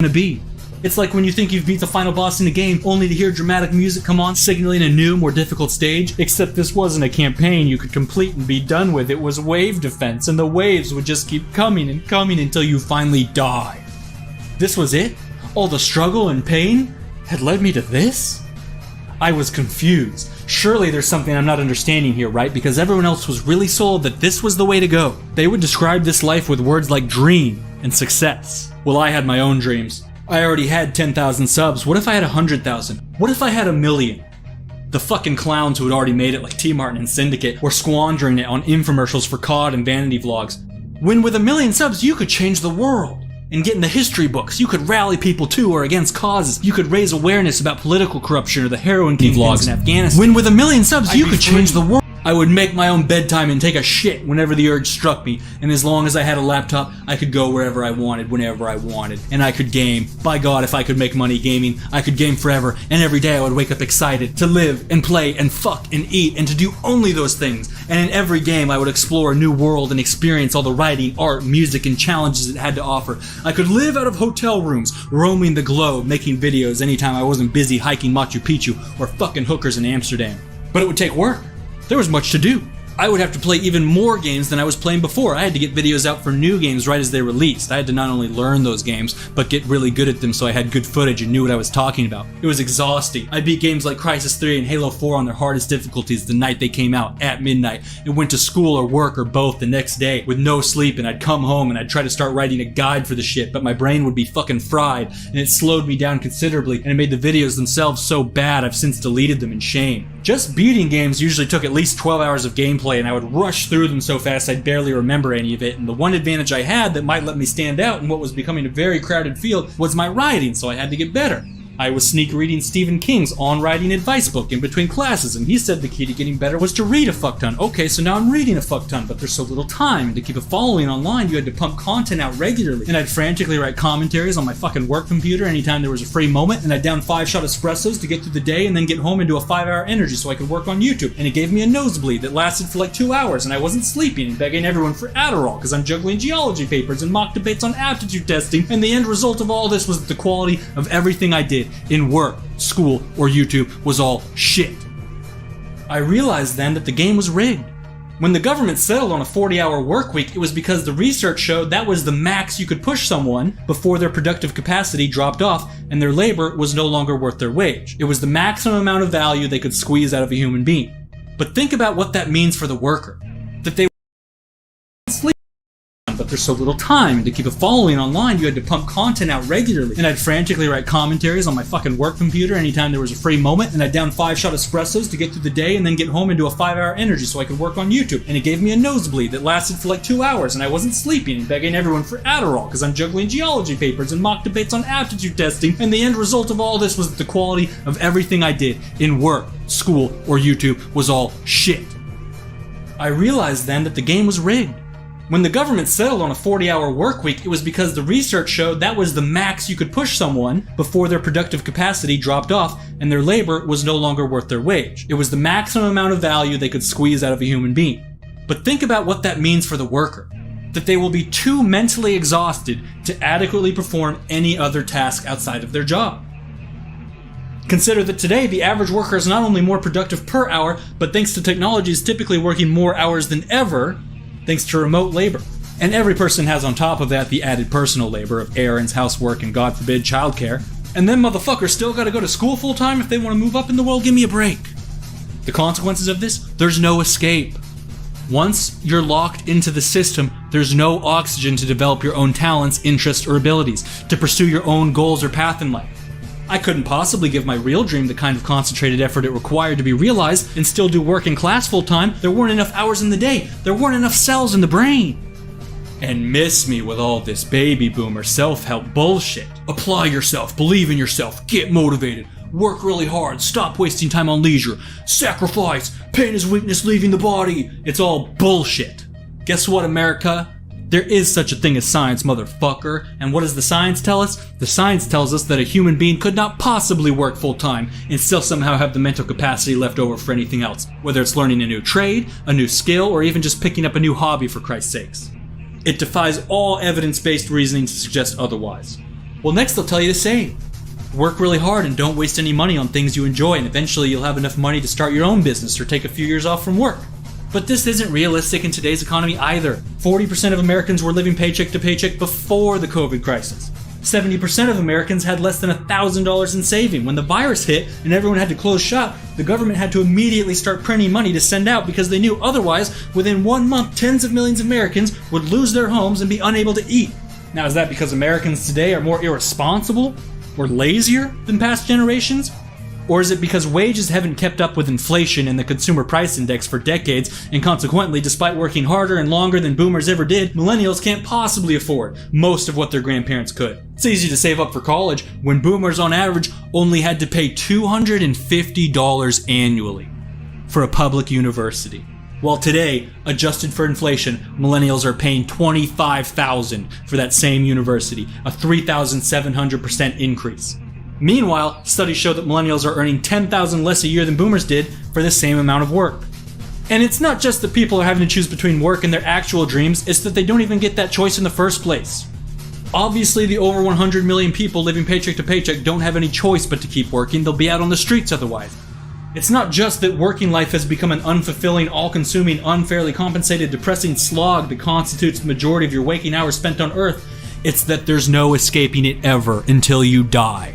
gonna be. It's like when you think you've beat the final boss in a game, only to hear dramatic music come on, signaling a new, more difficult stage. Except this wasn't a campaign you could complete and be done with. It was wave defense, and the waves would just keep coming and coming until you finally die. This was it? All the struggle and pain had led me to this? I was confused. Surely there's something I'm not understanding here, right? Because everyone else was really sold that this was the way to go. They would describe this life with words like dream and success. Well, I had my own dreams. I already had 10,000 subs. What if I had 100,000? What if I had 1,000,000? The fucking clowns who had already made it, like T Martin and Syndicate, were squandering it on infomercials for COD and vanity vlogs. When with 1,000,000 subs, you could change the world and get in the history books. You could rally people to or against causes. You could raise awareness about political corruption or the heroin king vlogs in Afghanistan. When with 1,000,000 subs, you could change the world. I would make my own bedtime and take a shit whenever the urge struck me, and as long as I had a laptop, I could go wherever I wanted, whenever I wanted, and I could game. By God, if I could make money gaming, I could game forever, and every day I would wake up excited to live and play and fuck and eat and to do only those things. And in every game, I would explore a new world and experience all the writing, art, music, and challenges it had to offer. I could live out of hotel rooms, roaming the globe, making videos anytime I wasn't busy hiking Machu Picchu or fucking hookers in Amsterdam. But it would take work. There was much to do. I would have to play even more games than I was playing before. I had to get videos out for new games right as they released. I had to not only learn those games, but get really good at them so I had good footage and knew what I was talking about. It was exhausting. I beat games like Crysis 3 and Halo 4 on their hardest difficulties the night they came out, at midnight, and went to school or work or both the next day with no sleep, and I'd come home and I'd try to start writing a guide for the shit, but my brain would be fucking fried, and it slowed me down considerably, and it made the videos themselves so bad I've since deleted them in shame. Just beating games usually took at least 12 hours of gameplay, and I would rush through them so fast I'd barely remember any of it, and the one advantage I had that might let me stand out in what was becoming a very crowded field was my writing, so I had to get better. I was sneak reading Stephen King's On Writing advice book in between classes, and he said the key to getting better was to read a fuck ton. Okay, so now I'm reading a fuck ton, but there's so little time, and to keep a following online, you had to pump content out regularly, and I'd frantically write commentaries on my fucking work computer anytime there was a free moment, and I'd down 5-shot espressos to get through the day, and then get home and do a 5-hour energy so I could work on YouTube, and it gave me a nosebleed that lasted for like 2 hours, and I wasn't sleeping and begging everyone for Adderall, because I'm juggling geology papers and mock debates on aptitude testing, and the end result of all this was that the quality of everything I did in work, school, or YouTube was all shit. I realized then that the game was rigged. When the government settled on a 40-hour work week, it was because the research showed that was the max you could push someone before their productive capacity dropped off and their labor was no longer worth their wage. It was the maximum amount of value they could squeeze out of a human being. But think about what that means for the worker. That they sleep, but there's so little time. To keep a following online, you had to pump content out regularly, and I'd frantically write commentaries on my fucking work computer anytime there was a free moment, and I'd down 5-shot espressos to get through the day, and then get home and do a 5-hour energy so I could work on YouTube, and it gave me a nosebleed that lasted for like 2 hours, and I wasn't sleeping and begging everyone for Adderall because I'm juggling geology papers and mock debates on aptitude testing, and the end result of all this was that the quality of everything I did in work, school, or YouTube was all shit. I realized then that the game was rigged. When the government settled on a 40-hour work week, it was because the research showed that was the max you could push someone before their productive capacity dropped off and their labor was no longer worth their wage. It was the maximum amount of value they could squeeze out of a human being. But think about what that means for the worker. That they will be too mentally exhausted to adequately perform any other task outside of their job. Consider that today the average worker is not only more productive per hour, but thanks to technology is typically working more hours than ever, thanks to remote labor. And every person has on top of that the added personal labor of errands, housework, and God forbid, childcare. And then motherfuckers still gotta go to school full time if they want to move up in the world. Give me a break. The consequences of this? There's no escape. Once you're locked into the system, there's no oxygen to develop your own talents, interests, or abilities, to pursue your own goals or path in life. I couldn't possibly give my real dream the kind of concentrated effort it required to be realized and still do work in class full time. There weren't enough hours in the day. There weren't enough cells in the brain. And miss me with all this baby boomer self-help bullshit. Apply yourself, believe in yourself, get motivated, work really hard, stop wasting time on leisure, sacrifice, pain is weakness leaving the body. It's all bullshit. Guess what, America? There is such a thing as science, motherfucker. And what does the science tell us? The science tells us that a human being could not possibly work full-time and still somehow have the mental capacity left over for anything else, whether it's learning a new trade, a new skill, or even just picking up a new hobby for Christ's sakes. It defies all evidence-based reasoning to suggest otherwise. Well, next they'll tell you to save. Work really hard and don't waste any money on things you enjoy, and eventually you'll have enough money to start your own business or take a few years off from work. But this isn't realistic in today's economy either. 40% of Americans were living paycheck to paycheck before the COVID crisis. 70% of Americans had less than $1,000 in saving. When the virus hit and everyone had to close shop, the government had to immediately start printing money to send out because they knew otherwise, within 1 month, tens of millions of Americans would lose their homes and be unable to eat. Now, is that because Americans today are more irresponsible or lazier than past generations? Or is it because wages haven't kept up with inflation and the consumer price index for decades, and consequently, despite working harder and longer than boomers ever did, millennials can't possibly afford most of what their grandparents could? It's easy to save up for college when boomers on average only had to pay $250 annually for a public university. While today, adjusted for inflation, millennials are paying $25,000 for that same university, a 3,700% increase. Meanwhile, studies show that millennials are earning $10,000 less a year than boomers did for the same amount of work. And it's not just that people are having to choose between work and their actual dreams, it's that they don't even get that choice in the first place. Obviously, the over 100 million people living paycheck to paycheck don't have any choice but to keep working. They'll be out on the streets otherwise. It's not just that working life has become an unfulfilling, all-consuming, unfairly compensated, depressing slog that constitutes the majority of your waking hours spent on Earth. It's that there's no escaping it ever until you die.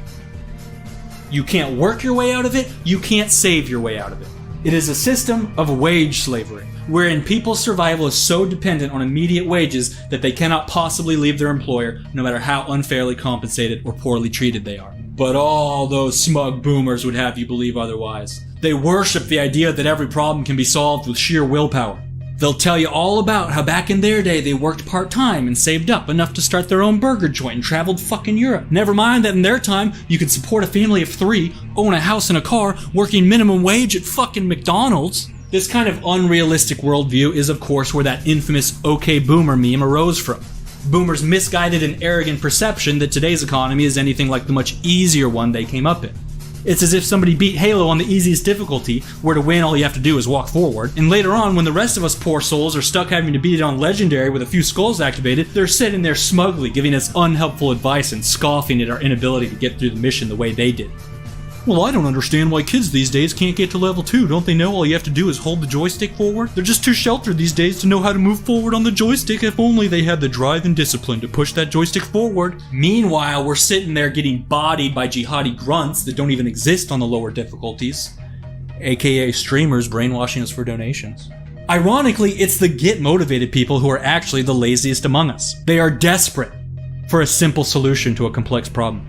You can't work your way out of it, you can't save your way out of it. It is a system of wage slavery, wherein people's survival is so dependent on immediate wages that they cannot possibly leave their employer, no matter how unfairly compensated or poorly treated they are. But all those smug boomers would have you believe otherwise. They worship the idea that every problem can be solved with sheer willpower. They'll tell you all about how back in their day they worked part-time and saved up enough to start their own burger joint and traveled fucking Europe. Never mind that in their time, you could support a family of 3, own a house and a car, working minimum wage at fucking McDonald's. This kind of unrealistic worldview is of course where that infamous OK Boomer meme arose from. Boomers' misguided and arrogant perception that today's economy is anything like the much easier one they came up in. It's as if somebody beat Halo on the easiest difficulty, where to win all you have to do is walk forward, and later on when the rest of us poor souls are stuck having to beat it on Legendary with a few skulls activated, they're sitting there smugly giving us unhelpful advice and scoffing at our inability to get through the mission the way they did. Well, I don't understand why kids these days can't get to level 2. Don't they know all you have to do is hold the joystick forward? They're just too sheltered these days to know how to move forward on the joystick. If only they had the drive and discipline to push that joystick forward. Meanwhile, we're sitting there getting bodied by jihadi grunts that don't even exist on the lower difficulties, aka streamers brainwashing us for donations. Ironically, it's the get-motivated people who are actually the laziest among us. They are desperate for a simple solution to a complex problem,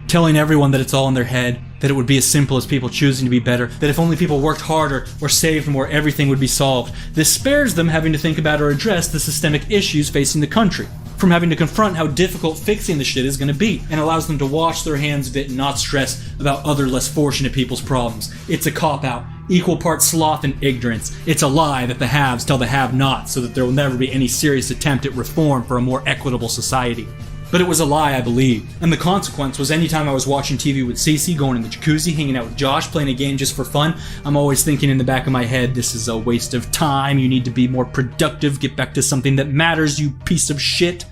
telling everyone that it's all in their head, that it would be as simple as people choosing to be better, that if only people worked harder or saved more, everything would be solved. This spares them having to think about or address the systemic issues facing the country, from having to confront how difficult fixing the shit is going to be, and allows them to wash their hands of it and not stress about other less fortunate people's problems. It's a cop-out, equal parts sloth and ignorance. It's a lie that the haves tell the have-nots so that there will never be any serious attempt at reform for a more equitable society. But it was a lie I believed, and the consequence was anytime I was watching TV with Cece, going in the jacuzzi, hanging out with Josh, playing a game just for fun, I'm always thinking in the back of my head, this is a waste of time, you need to be more productive, get back to something that matters, you piece of shit.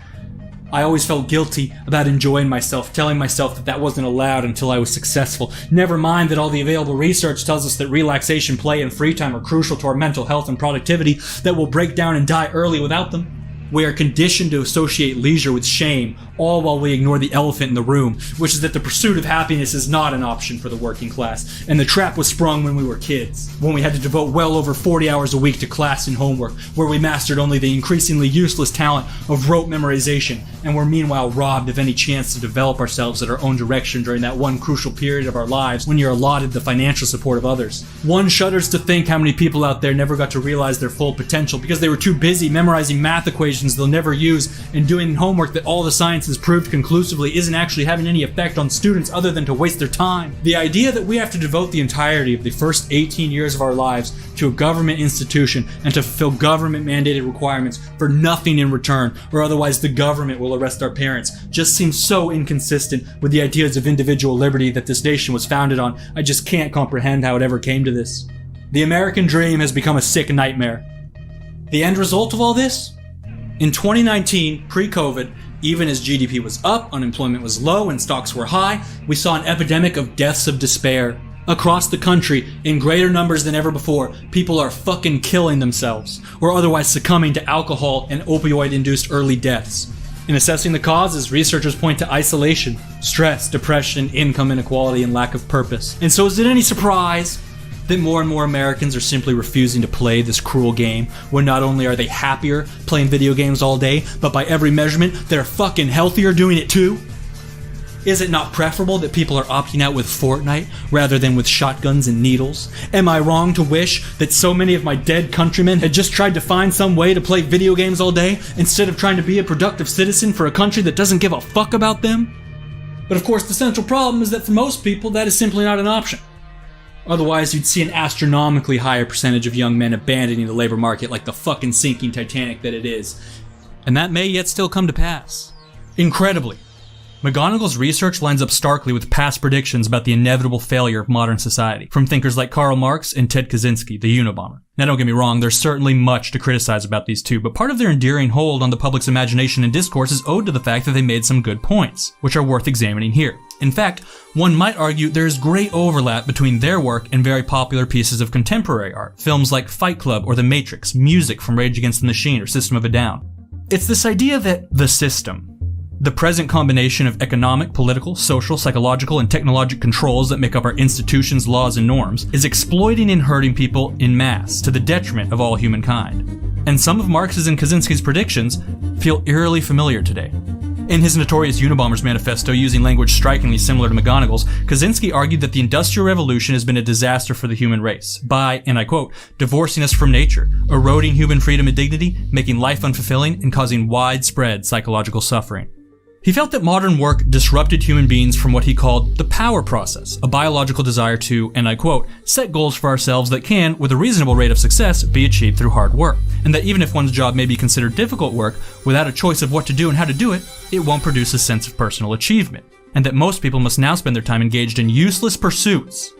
I always felt guilty about enjoying myself, telling myself that that wasn't allowed until I was successful. Never mind that all the available research tells us that relaxation, play, and free time are crucial to our mental health and productivity, that we'll break down and die early without them. We are conditioned to associate leisure with shame, all while we ignore the elephant in the room, which is that the pursuit of happiness is not an option for the working class, and the trap was sprung when we were kids, when we had to devote well over 40 hours a week to class and homework, where we mastered only the increasingly useless talent of rote memorization, and were meanwhile robbed of any chance to develop ourselves at our own direction during that one crucial period of our lives when you're allotted the financial support of others. One shudders to think how many people out there never got to realize their full potential because they were too busy memorizing math equations they'll never use and doing homework that all the science has proved conclusively isn't actually having any effect on students other than to waste their time. The idea that we have to devote the entirety of the first 18 years of our lives to a government institution and to fulfill government mandated requirements for nothing in return, or otherwise the government will arrest our parents, just seems so inconsistent with the ideas of individual liberty that this nation was founded on. I just can't comprehend how it ever came to this. The American dream has become a sick nightmare. The end result of all this? In 2019, pre-COVID, Even as GDP was up, unemployment was low, and stocks were high, we saw an epidemic of deaths of despair. Across the country, in greater numbers than ever before, people are fucking killing themselves, or otherwise succumbing to alcohol and opioid-induced early deaths. In assessing the causes, researchers point to isolation, stress, depression, income inequality, and lack of purpose. And so is it any surprise that more and more Americans are simply refusing to play this cruel game, when not only are they happier playing video games all day, but by every measurement, they're fucking healthier doing it too? Is it not preferable that people are opting out with Fortnite rather than with shotguns and needles? Am I wrong to wish that so many of my dead countrymen had just tried to find some way to play video games all day instead of trying to be a productive citizen for a country that doesn't give a fuck about them? But of course, the central problem is that for most people, that is simply not an option. Otherwise, you'd see an astronomically higher percentage of young men abandoning the labor market like the fucking sinking Titanic that it is. And that may yet still come to pass. Incredibly, McGonagall's research lines up starkly with past predictions about the inevitable failure of modern society, from thinkers like Karl Marx and Ted Kaczynski, the Unabomber. Now don't get me wrong, there's certainly much to criticize about these two, but part of their enduring hold on the public's imagination and discourse is owed to the fact that they made some good points, which are worth examining here. In fact, one might argue there is great overlap between their work and very popular pieces of contemporary art, films like Fight Club or The Matrix, music from Rage Against the Machine or System of a Down. It's this idea that the system, the present combination of economic, political, social, psychological, and technological controls that make up our institutions, laws, and norms, is exploiting and hurting people in mass to the detriment of all humankind. And some of Marx's and Kaczynski's predictions feel eerily familiar today. In his notorious Unabomber's manifesto, using language strikingly similar to McGonagall's, Kaczynski argued that the Industrial Revolution has been a disaster for the human race by, and I quote, divorcing us from nature, eroding human freedom and dignity, making life unfulfilling, and causing widespread psychological suffering. He felt that modern work disrupted human beings from what he called the power process, a biological desire to, and I quote, set goals for ourselves that can, with a reasonable rate of success, be achieved through hard work. And that even if one's job may be considered difficult work, without a choice of what to do and how to do it, it won't produce a sense of personal achievement. And that most people must now spend their time engaged in useless pursuits,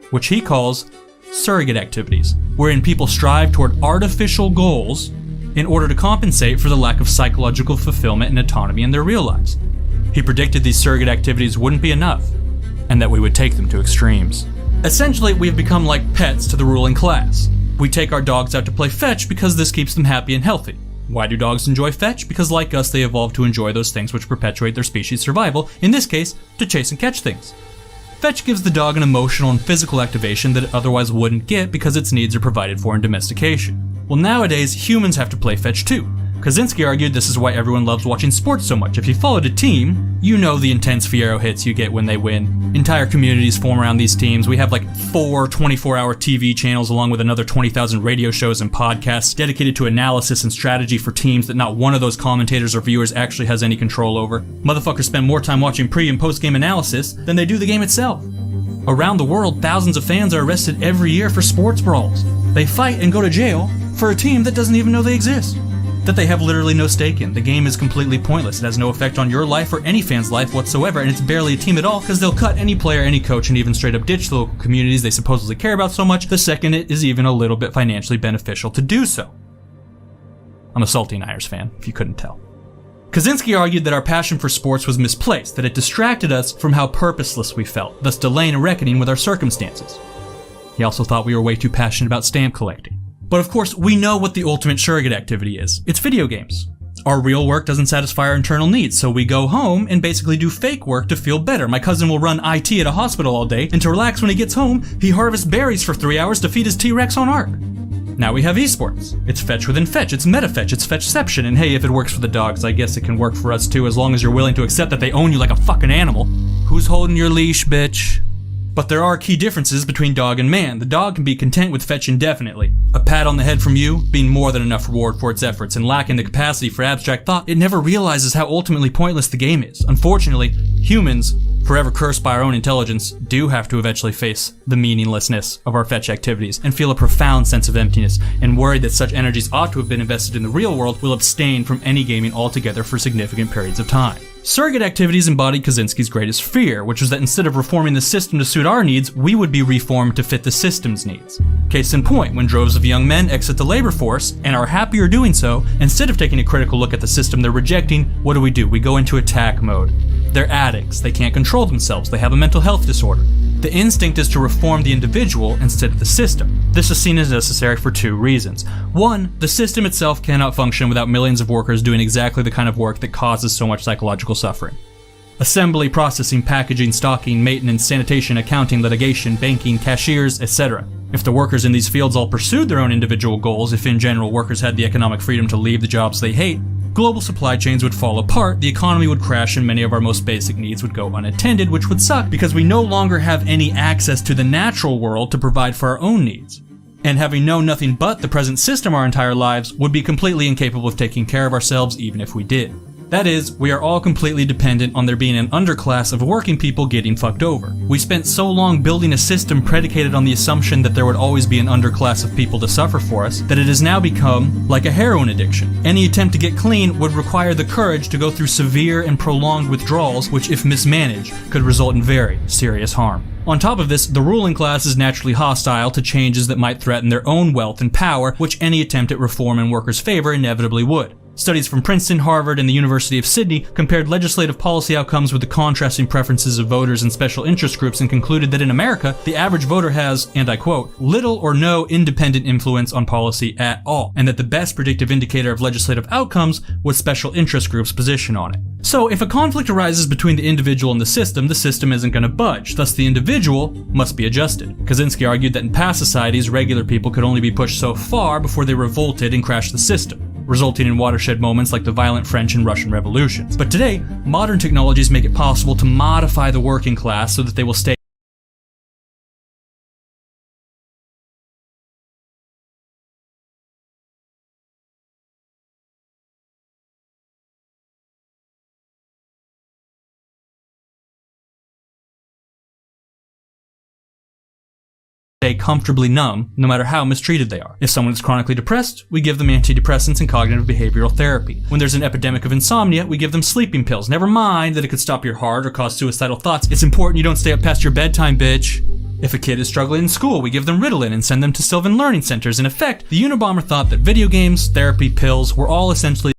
which he calls surrogate activities, wherein people strive toward artificial goals in order to compensate for the lack of psychological fulfillment and autonomy in their real lives. He predicted these surrogate activities wouldn't be enough, and that we would take them to extremes. Essentially, we have become like pets to the ruling class. We take our dogs out to play fetch because this keeps them happy and healthy. Why do dogs enjoy fetch? Because like us, they evolved to enjoy those things which perpetuate their species' survival, in this case, to chase and catch things. Fetch gives the dog an emotional and physical activation that it otherwise wouldn't get because its needs are provided for in domestication. Well, nowadays, humans have to play fetch too. Kaczynski argued this is why everyone loves watching sports so much. If you followed a team, you know the intense Fiero hits you get when they win. Entire communities form around these teams. We have like 4 24-hour TV channels along with another 20,000 radio shows and podcasts dedicated to analysis and strategy for teams that not one of those commentators or viewers actually has any control over. Motherfuckers spend more time watching pre- and post-game analysis than they do the game itself. Around the world, thousands of fans are arrested every year for sports brawls. They fight and go to jail for a team that doesn't even know they exist, that they have literally no stake in. The game is completely pointless. It has no effect on your life or any fan's life whatsoever, and it's barely a team at all because they'll cut any player, any coach, and even straight up ditch the local communities they supposedly care about so much the second it is even a little bit financially beneficial to do so. I'm a salty Niners fan, if you couldn't tell. Kaczynski argued that our passion for sports was misplaced, that it distracted us from how purposeless we felt, thus delaying a reckoning with our circumstances. He also thought we were way too passionate about stamp collecting. But of course, we know what the ultimate surrogate activity is. It's video games. Our real work doesn't satisfy our internal needs, so we go home and basically do fake work to feel better. My cousin will run IT at a hospital all day, and to relax when he gets home, he harvests berries for 3 hours to feed his T-Rex on Ark. Now we have esports. It's fetch within fetch, it's meta-fetch, it's fetchception, and hey, if it works for the dogs, I guess it can work for us too, as long as you're willing to accept that they own you like a fucking animal. Who's holding your leash, bitch? But there are key differences between dog and man. The dog can be content with fetch indefinitely. A pat on the head from you being more than enough reward for its efforts, and lacking the capacity for abstract thought, it never realizes how ultimately pointless the game is. Unfortunately, humans, forever cursed by our own intelligence, do have to eventually face the meaninglessness of our fetch activities and feel a profound sense of emptiness, and worried that such energies ought to have been invested in the real world will abstain from any gaming altogether for significant periods of time. Surrogate activities embodied Kaczynski's greatest fear, which was that instead of reforming the system to suit our needs, we would be reformed to fit the system's needs. Case in point, when droves of young men exit the labor force, and are happier doing so, instead of taking a critical look at the system they're rejecting, what do? We go into attack mode. They're addicts, they can't control themselves, they have a mental health disorder. The instinct is to reform the individual instead of the system. This is seen as necessary for two reasons. One, the system itself cannot function without millions of workers doing exactly the kind of work that causes so much psychological suffering. Assembly, processing, packaging, stocking, maintenance, sanitation, accounting, litigation, banking, cashiers, etc. If the workers in these fields all pursued their own individual goals, if in general workers had the economic freedom to leave the jobs they hate, global supply chains would fall apart, the economy would crash, and many of our most basic needs would go unattended, which would suck because we no longer have any access to the natural world to provide for our own needs. And having known nothing but the present system our entire lives, would be completely incapable of taking care of ourselves even if we did. That is, we are all completely dependent on there being an underclass of working people getting fucked over. We spent so long building a system predicated on the assumption that there would always be an underclass of people to suffer for us, that it has now become like a heroin addiction. Any attempt to get clean would require the courage to go through severe and prolonged withdrawals, which if mismanaged, could result in very serious harm. On top of this, the ruling class is naturally hostile to changes that might threaten their own wealth and power, which any attempt at reform in workers' favor inevitably would. Studies from Princeton, Harvard, and the University of Sydney compared legislative policy outcomes with the contrasting preferences of voters and special interest groups and concluded that in America, the average voter has, and I quote, little or no independent influence on policy at all, and that the best predictive indicator of legislative outcomes was special interest groups' position on it. So if a conflict arises between the individual and the system isn't going to budge, thus the individual must be adjusted. Kaczynski argued that in past societies, regular people could only be pushed so far before they revolted and crashed the system, resulting in watershed moments like the violent French and Russian revolutions. But today, modern technologies make it possible to modify the working class so that they will stay comfortably numb, no matter how mistreated they are. If someone is chronically depressed, we give them antidepressants and cognitive behavioral therapy. When there's an epidemic of insomnia, we give them sleeping pills. Never mind that it could stop your heart or cause suicidal thoughts. It's important you don't stay up past your bedtime, bitch. If a kid is struggling in school, we give them Ritalin and send them to Sylvan Learning Centers. In effect, the Unabomber thought that video games, therapy, pills were all essentially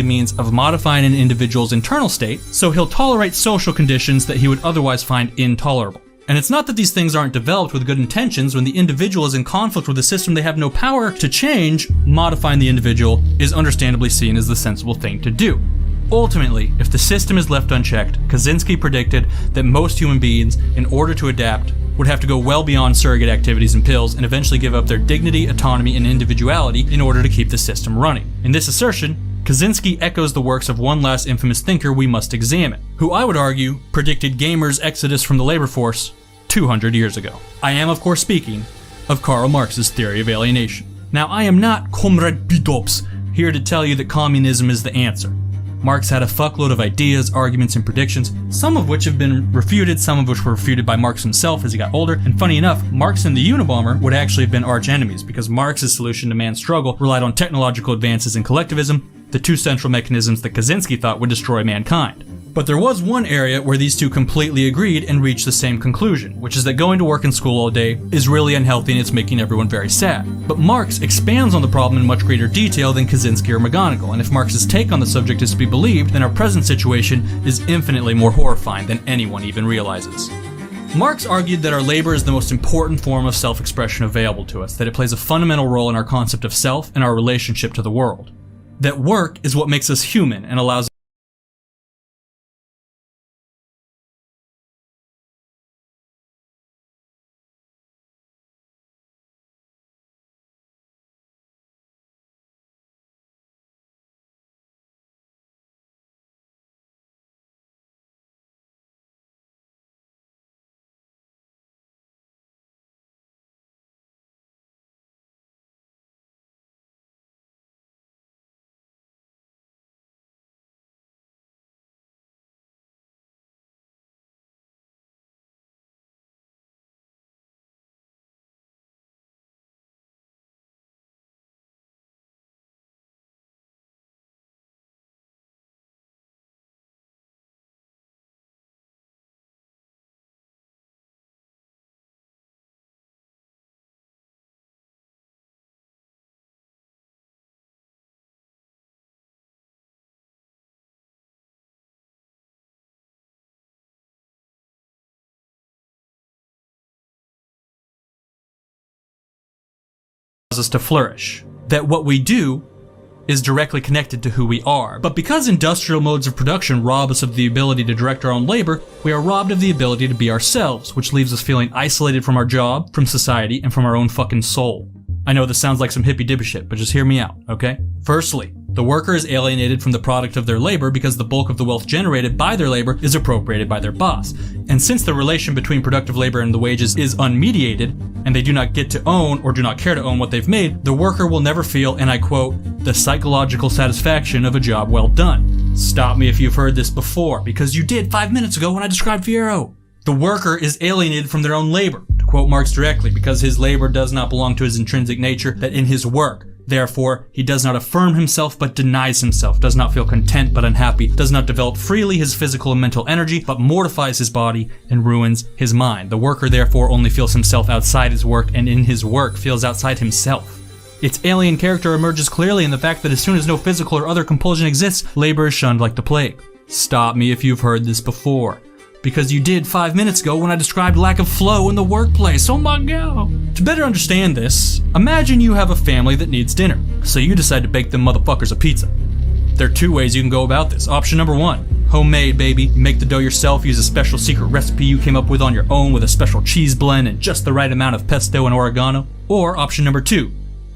means of modifying an individual's internal state so he'll tolerate social conditions that he would otherwise find intolerable. And it's not that these things aren't developed with good intentions. When the individual is in conflict with a system they have no power to change, modifying the individual is understandably seen as the sensible thing to do. Ultimately, if the system is left unchecked, Kaczynski predicted that most human beings, in order to adapt, would have to go well beyond surrogate activities and pills and eventually give up their dignity, autonomy, and individuality in order to keep the system running. In this assertion, Kaczynski echoes the works of one last infamous thinker we must examine, who I would argue predicted gamers' exodus from the labor force 200 years ago. I am, of course, speaking of Karl Marx's theory of alienation. Now, I am not Comrade Bitops here to tell you that communism is the answer. Marx had a fuckload of ideas, arguments, and predictions, some of which have been refuted, some of which were refuted by Marx himself as he got older, and funny enough, Marx and the Unabomber would actually have been arch enemies because Marx's solution to man's struggle relied on technological advances and collectivism, the two central mechanisms that Kaczynski thought would destroy mankind. But there was one area where these two completely agreed and reached the same conclusion, which is that going to work and school all day is really unhealthy and it's making everyone very sad. But Marx expands on the problem in much greater detail than Kaczynski or McGonigal, and if Marx's take on the subject is to be believed, then our present situation is infinitely more horrifying than anyone even realizes. Marx argued that our labor is the most important form of self-expression available to us, that it plays a fundamental role in our concept of self and our relationship to the world. That work is what makes us human and allows us to flourish. That what we do is directly connected to who we are. But because industrial modes of production rob us of the ability to direct our own labor, we are robbed of the ability to be ourselves, which leaves us feeling isolated from our job, from society, and from our own fucking soul. I know this sounds like some hippy-dippy shit, but just hear me out, okay? Firstly, the worker is alienated from the product of their labor because the bulk of the wealth generated by their labor is appropriated by their boss. And since the relation between productive labor and the wages is unmediated, and they do not get to own or do not care to own what they've made, the worker will never feel, and I quote, the psychological satisfaction of a job well done. Stop me if you've heard this before, because you did 5 minutes ago when I described Fierro. The worker is alienated from their own labor, to quote Marx directly, because his labor does not belong to his intrinsic nature, that in his work, therefore, he does not affirm himself but denies himself, does not feel content but unhappy, does not develop freely his physical and mental energy but mortifies his body and ruins his mind. The worker therefore only feels himself outside his work and in his work feels outside himself. Its alien character emerges clearly in the fact that as soon as no physical or other compulsion exists, labor is shunned like the plague. Stop me if you've heard this before, because you did 5 minutes ago when I described lack of flow in the workplace. Oh my god. To better understand this, imagine you have a family that needs dinner, so you decide to bake them motherfuckers a pizza. There are two ways you can go about this. Option number one, homemade, baby. You make the dough yourself, use a special secret recipe you came up with on your own with a special cheese blend and just the right amount of pesto and oregano. Or option number two,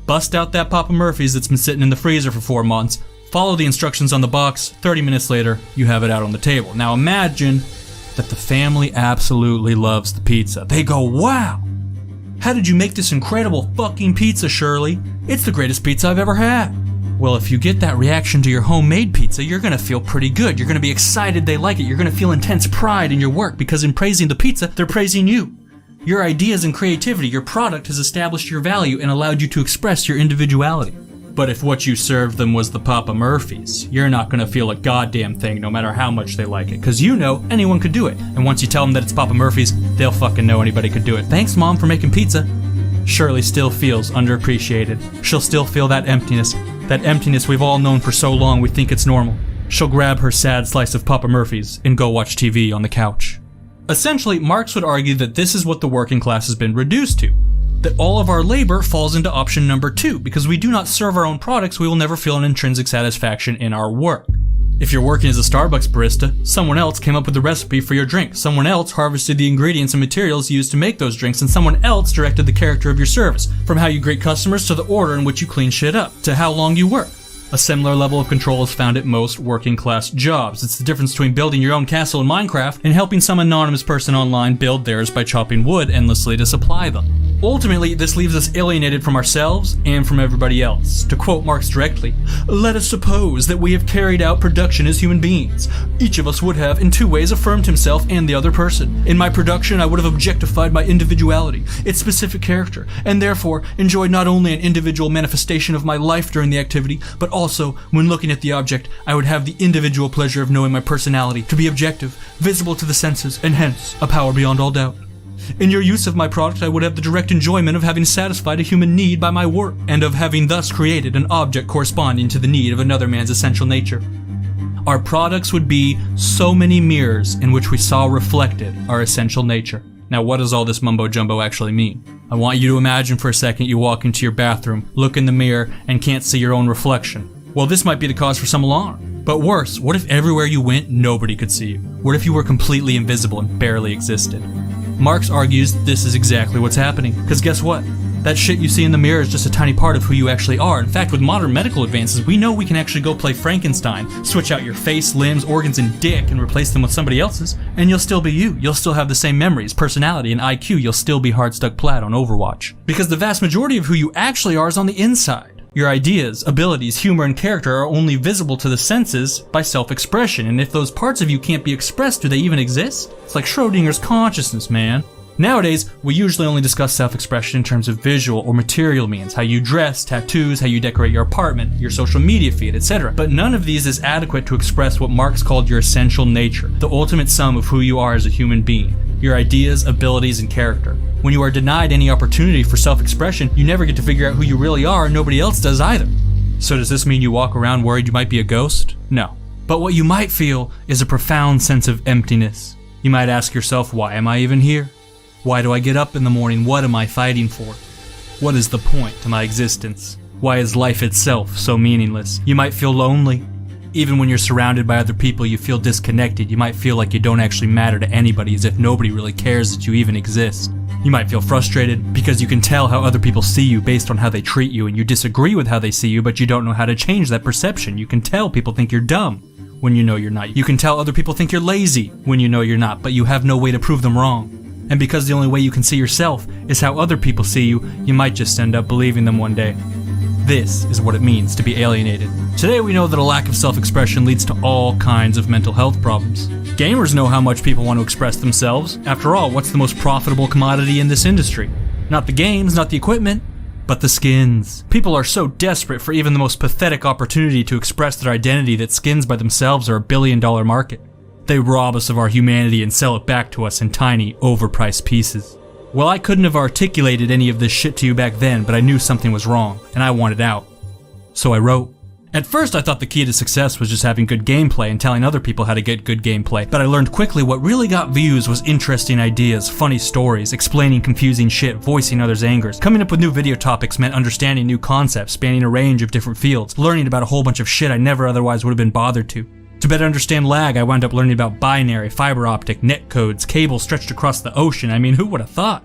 bust out that Papa Murphy's that's been sitting in the freezer for 4 months, follow the instructions on the box, 30 minutes later, you have it out on the table. Now imagine that the family absolutely loves the pizza. They go, wow, how did you make this incredible fucking pizza, Shirley? It's the greatest pizza I've ever had. Well, if you get that reaction to your homemade pizza, you're gonna feel pretty good. You're gonna be excited they like it. You're gonna feel intense pride in your work because in praising the pizza, they're praising you. Your ideas and creativity, your product has established your value and allowed you to express your individuality. But if what you served them was the Papa Murphy's, you're not gonna feel a goddamn thing no matter how much they like it, cause you know anyone could do it. And once you tell them that it's Papa Murphy's, they'll fucking know anybody could do it. Thanks, Mom, for making pizza. Shirley still feels underappreciated. She'll still feel that emptiness we've all known for so long we think it's normal. She'll grab her sad slice of Papa Murphy's and go watch TV on the couch. Essentially, Marx would argue that this is what the working class has been reduced to. That all of our labor falls into option number 2, because we do not serve our own products, we will never feel an intrinsic satisfaction in our work. If you're working as a Starbucks barista, someone else came up with the recipe for your drink, someone else harvested the ingredients and materials used to make those drinks, and someone else directed the character of your service, from how you greet customers to the order in which you clean shit up, to how long you work. A similar level of control is found at most working class jobs. It's the difference between building your own castle in Minecraft and helping some anonymous person online build theirs by chopping wood endlessly to supply them. Ultimately, this leaves us alienated from ourselves and from everybody else. To quote Marx directly, "Let us suppose that we have carried out production as human beings. Each of us would have, in 2 ways, affirmed himself and the other person. In my production, I would have objectified my individuality, its specific character, and therefore enjoyed not only an individual manifestation of my life during the activity, but also, when looking at the object, I would have the individual pleasure of knowing my personality to be objective, visible to the senses, and hence, a power beyond all doubt. In your use of my product, I would have the direct enjoyment of having satisfied a human need by my work, and of having thus created an object corresponding to the need of another man's essential nature. Our products would be so many mirrors in which we saw reflected our essential nature." Now, what does all this mumbo-jumbo actually mean? I want you to imagine for a second you walk into your bathroom, look in the mirror, and can't see your own reflection. Well, this might be the cause for some alarm. But worse, what if everywhere you went, nobody could see you? What if you were completely invisible and barely existed? Marx argues this is exactly what's happening, because guess what? That shit you see in the mirror is just a tiny part of who you actually are. In fact, with modern medical advances, we know we can actually go play Frankenstein, switch out your face, limbs, organs, and dick, and replace them with somebody else's, and you'll still be you. You'll still have the same memories, personality, and IQ. You'll still be hard-stuck plaid on Overwatch. Because the vast majority of who you actually are is on the inside. Your ideas, abilities, humor, and character are only visible to the senses by self-expression, and if those parts of you can't be expressed, do they even exist? It's like Schrodinger's consciousness, man. Nowadays, we usually only discuss self-expression in terms of visual or material means, how you dress, tattoos, how you decorate your apartment, your social media feed, etc. But none of these is adequate to express what Marx called your essential nature, the ultimate sum of who you are as a human being, your ideas, abilities, and character. When you are denied any opportunity for self-expression, you never get to figure out who you really are, and nobody else does either. So does this mean you walk around worried you might be a ghost? No. But what you might feel is a profound sense of emptiness. You might ask yourself, why am I even here? Why do I get up in the morning? What am I fighting for? What is the point to my existence? Why is life itself so meaningless? You might feel lonely. Even when you're surrounded by other people, you feel disconnected. You might feel like you don't actually matter to anybody, as if nobody really cares that you even exist. You might feel frustrated because you can tell how other people see you based on how they treat you, and you disagree with how they see you, but you don't know how to change that perception. You can tell people think you're dumb when you know you're not. You can tell other people think you're lazy when you know you're not, but you have no way to prove them wrong. And because the only way you can see yourself is how other people see you, you might just end up believing them one day. This is what it means to be alienated. Today we know that a lack of self-expression leads to all kinds of mental health problems. Gamers know how much people want to express themselves. After all, what's the most profitable commodity in this industry? Not the games, not the equipment, but the skins. People are so desperate for even the most pathetic opportunity to express their identity that skins by themselves are a billion-dollar market. They rob us of our humanity and sell it back to us in tiny, overpriced pieces. Well, I couldn't have articulated any of this shit to you back then, but I knew something was wrong, and I wanted out. So I wrote. At first, I thought the key to success was just having good gameplay and telling other people how to get good gameplay, but I learned quickly what really got views was interesting ideas, funny stories, explaining confusing shit, voicing others' angers. Coming up with new video topics meant understanding new concepts, spanning a range of different fields, learning about a whole bunch of shit I never otherwise would have been bothered to. To better understand lag, I wound up learning about binary, fiber optic, net codes, cables stretched across the ocean. I mean, who would have thought?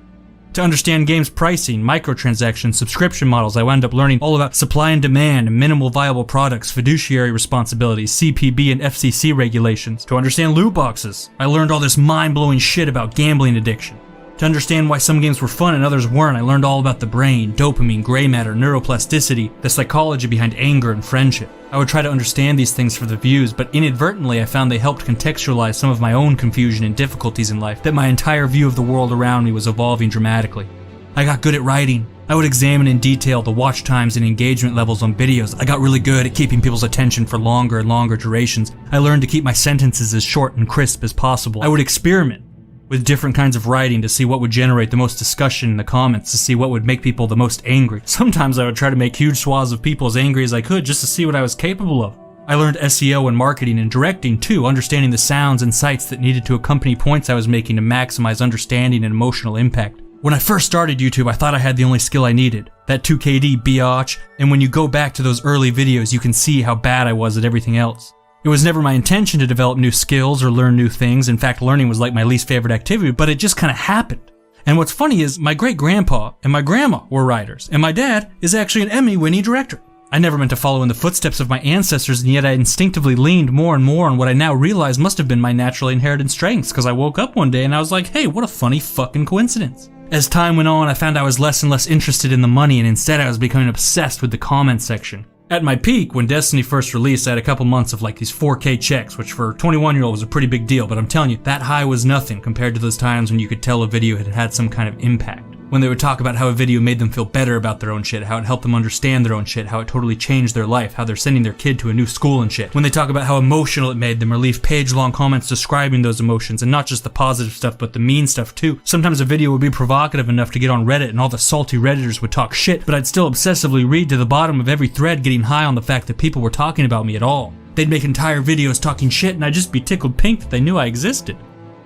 To understand games pricing, microtransactions, subscription models, I wound up learning all about supply and demand, minimal viable products, fiduciary responsibilities, CPB and FCC regulations. To understand loot boxes, I learned all this mind-blowing shit about gambling addiction. To understand why some games were fun and others weren't, I learned all about the brain, dopamine, gray matter, neuroplasticity, the psychology behind anger and friendship. I would try to understand these things for the views, but inadvertently I found they helped contextualize some of my own confusion and difficulties in life, that my entire view of the world around me was evolving dramatically. I got good at writing. I would examine in detail the watch times and engagement levels on videos. I got really good at keeping people's attention for longer and longer durations. I learned to keep my sentences as short and crisp as possible. I would experiment with different kinds of writing to see what would generate the most discussion in the comments, to see what would make people the most angry. Sometimes I would try to make huge swaths of people as angry as I could just to see what I was capable of. I learned SEO and marketing and directing too, understanding the sounds and sights that needed to accompany points I was making to maximize understanding and emotional impact. When I first started YouTube, I thought I had the only skill I needed, that 2KD biatch, and when you go back to those early videos, you can see how bad I was at everything else. It was never my intention to develop new skills or learn new things. In fact, learning was like my least favorite activity, but it just kind of happened. And what's funny is my great-grandpa and my grandma were writers, and my dad is actually an Emmy-winning director. I never meant to follow in the footsteps of my ancestors, and yet I instinctively leaned more and more on what I now realize must have been my naturally inherited strengths, because I woke up one day and I was like, hey, what a funny fucking coincidence. As time went on, I found I was less and less interested in the money, and instead I was becoming obsessed with the comment section. At my peak, when Destiny first released, I had a couple months of like these 4K checks, which for a 21-year-old was a pretty big deal, but I'm telling you, that high was nothing compared to those times when you could tell a video had had some kind of impact. When they would talk about how a video made them feel better about their own shit, how it helped them understand their own shit, how it totally changed their life, how they're sending their kid to a new school and shit. When they talk about how emotional it made them or leave page-long comments describing those emotions, and not just the positive stuff but the mean stuff too. Sometimes a video would be provocative enough to get on Reddit and all the salty Redditors would talk shit, but I'd still obsessively read to the bottom of every thread getting high on the fact that people were talking about me at all. They'd make entire videos talking shit and I'd just be tickled pink that they knew I existed.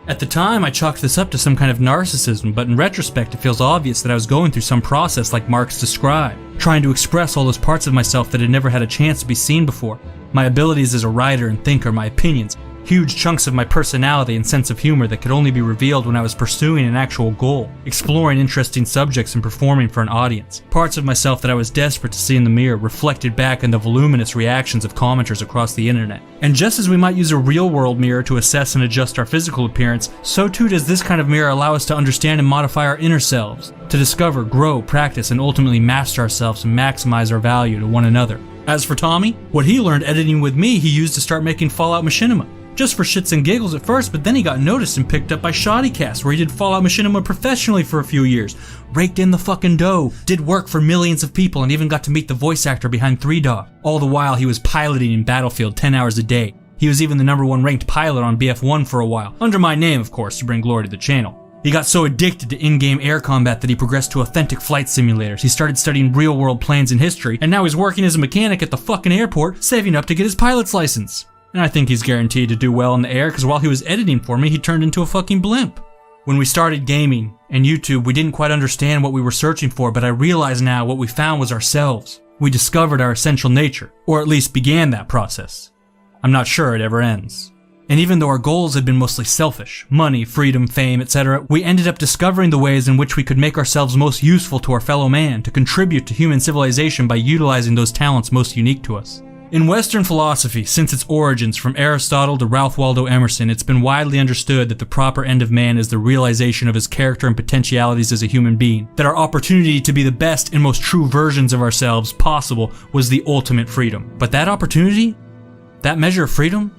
At the time, I chalked this up to some kind of narcissism, but in retrospect, it feels obvious that I was going through some process like Marx described, trying to express all those parts of myself that had never had a chance to be seen before. My abilities as a writer and thinker, my opinions, huge chunks of my personality and sense of humor that could only be revealed when I was pursuing an actual goal, exploring interesting subjects and performing for an audience. Parts of myself that I was desperate to see in the mirror reflected back in the voluminous reactions of commenters across the internet. And just as we might use a real-world mirror to assess and adjust our physical appearance, so too does this kind of mirror allow us to understand and modify our inner selves, to discover, grow, practice, and ultimately master ourselves and maximize our value to one another. As for Tommy, what he learned editing with me, he used to start making Fallout Machinima. Just for shits and giggles at first, but then he got noticed and picked up by Shoddycast, where he did Fallout Machinima professionally for a few years, raked in the fucking dough, did work for millions of people, and even got to meet the voice actor behind 3DOT. All the while, he was piloting in Battlefield 10 hours a day. He was even the #1 ranked pilot on BF1 for a while, under my name, of course, to bring glory to the channel. He got so addicted to in-game air combat that he progressed to authentic flight simulators. He started studying real-world planes and history, and now he's working as a mechanic at the fucking airport, saving up to get his pilot's license. And I think he's guaranteed to do well in the air, because while he was editing for me, he turned into a fucking blimp. When we started gaming and YouTube, we didn't quite understand what we were searching for, but I realize now what we found was ourselves. We discovered our essential nature, or at least began that process. I'm not sure it ever ends. And even though our goals had been mostly selfish, money, freedom, fame, etc., we ended up discovering the ways in which we could make ourselves most useful to our fellow man, to contribute to human civilization by utilizing those talents most unique to us. In Western philosophy, since its origins from Aristotle to Ralph Waldo Emerson, it's been widely understood that the proper end of man is the realization of his character and potentialities as a human being, that our opportunity to be the best and most true versions of ourselves possible was the ultimate freedom. But that opportunity, that measure of freedom,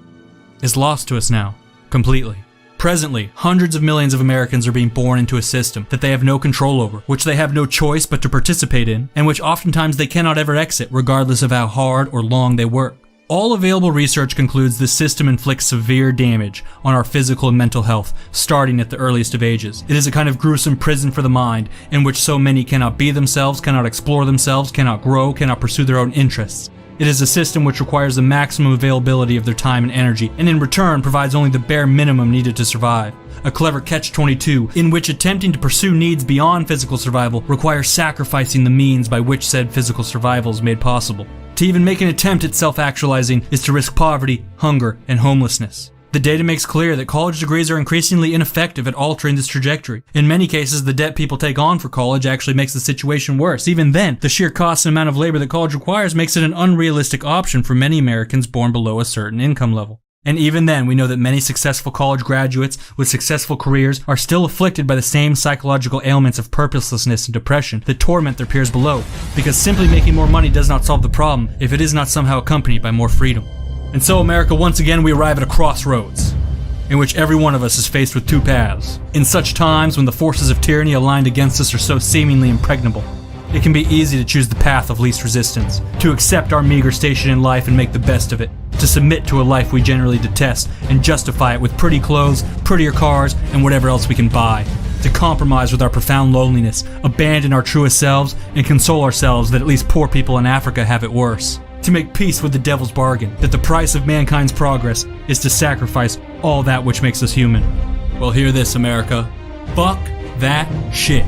is lost to us now, completely. Presently, hundreds of millions of Americans are being born into a system that they have no control over, which they have no choice but to participate in, and which oftentimes they cannot ever exit regardless of how hard or long they work. All available research concludes this system inflicts severe damage on our physical and mental health, starting at the earliest of ages. It is a kind of gruesome prison for the mind, in which so many cannot be themselves, cannot explore themselves, cannot grow, cannot pursue their own interests. It is a system which requires the maximum availability of their time and energy, and in return provides only the bare minimum needed to survive. A clever catch-22, in which attempting to pursue needs beyond physical survival requires sacrificing the means by which said physical survival is made possible. To even make an attempt at self-actualizing is to risk poverty, hunger, and homelessness. The data makes clear that college degrees are increasingly ineffective at altering this trajectory. In many cases, the debt people take on for college actually makes the situation worse. Even then, the sheer cost and amount of labor that college requires makes it an unrealistic option for many Americans born below a certain income level. And even then, we know that many successful college graduates with successful careers are still afflicted by the same psychological ailments of purposelessness and depression that torment their peers below, because simply making more money does not solve the problem if it is not somehow accompanied by more freedom. And so, America, once again we arrive at a crossroads, in which every one of us is faced with two paths. In such times when the forces of tyranny aligned against us are so seemingly impregnable, it can be easy to choose the path of least resistance, to accept our meager station in life and make the best of it, to submit to a life we generally detest and justify it with pretty clothes, prettier cars, and whatever else we can buy, to compromise with our profound loneliness, abandon our truest selves, and console ourselves that at least poor people in Africa have it worse. to make peace with the devil's bargain, that the price of mankind's progress is to sacrifice all that which makes us human. Well, hear this, America. Fuck that shit.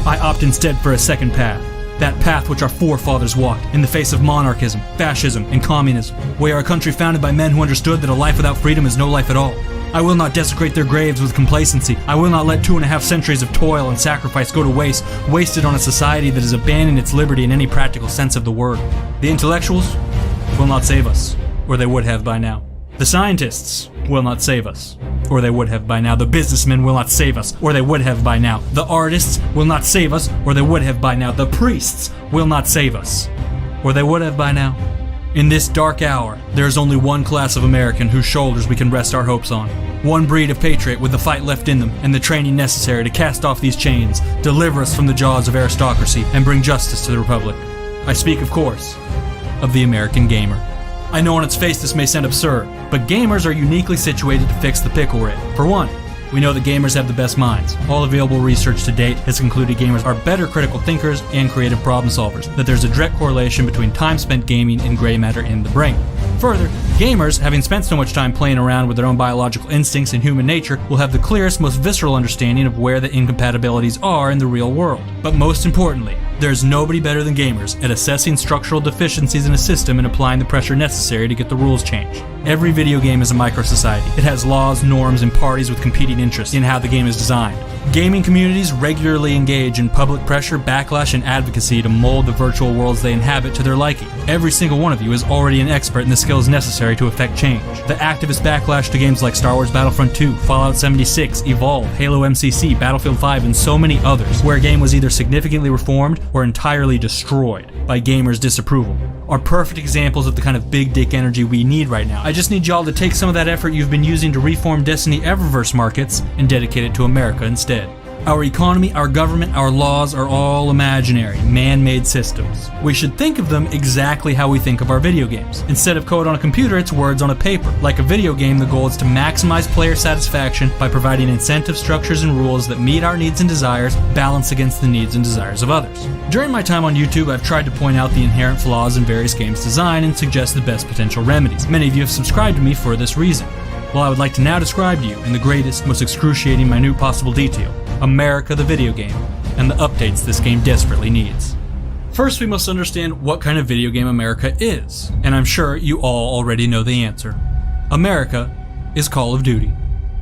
I opt instead for a second path. That path which our forefathers walked in the face of monarchism, fascism, and communism. We are a country founded by men who understood that a life without freedom is no life at all. I will not desecrate their graves with complacency. I will not let 2.5 centuries of toil and sacrifice go to waste, wasted on a society that has abandoned its liberty in any practical sense of the word. The intellectuals will not save us, or they would have by now. The scientists will not save us, or they would have by now. The businessmen will not save us, or they would have by now. The artists will not save us, or they would have by now. The priests will not save us, or they would have by now. In this dark hour, there is only one class of American whose shoulders we can rest our hopes on. One breed of patriot with the fight left in them and the training necessary to cast off these chains, deliver us from the jaws of aristocracy, and bring justice to the Republic. I speak, of course, of the American gamer. I know on its face this may sound absurd, but gamers are uniquely situated to fix the pickle we're in. For one, we know that gamers have the best minds. All available research to date has concluded gamers are better critical thinkers and creative problem solvers, that there's a direct correlation between time spent gaming and gray matter in the brain. Further, gamers, having spent so much time playing around with their own biological instincts and human nature, will have the clearest, most visceral understanding of where the incompatibilities are in the real world. But most importantly, there's nobody better than gamers at assessing structural deficiencies in a system and applying the pressure necessary to get the rules changed. Every video game is a micro-society. It has laws, norms, and parties with competing interests in how the game is designed. Gaming communities regularly engage in public pressure, backlash, and advocacy to mold the virtual worlds they inhabit to their liking. Every single one of you is already an expert in the skills necessary to effect change. The activist backlash to games like Star Wars Battlefront 2, Fallout 76, Evolve, Halo MCC, Battlefield 5, and so many others, where a game was either significantly reformed or entirely destroyed by gamers' disapproval, are perfect examples of the kind of big dick energy we need right now. I just need y'all to take some of that effort you've been using to reform Destiny Eververse markets and dedicate it to America instead. Our economy, our government, our laws are all imaginary, man-made systems. We should think of them exactly how we think of our video games. Instead of code on a computer, it's words on a paper. Like a video game, the goal is to maximize player satisfaction by providing incentive structures and rules that meet our needs and desires, balanced against the needs and desires of others. During my time on YouTube, I've tried to point out the inherent flaws in various games' design and suggest the best potential remedies. Many of you have subscribed to me for this reason. Well, I would like to now describe to you, in the greatest, most excruciating, minute possible detail, America the video game, and the updates this game desperately needs. First, we must understand what kind of video game America is, and I'm sure you all already know the answer. America is Call of Duty.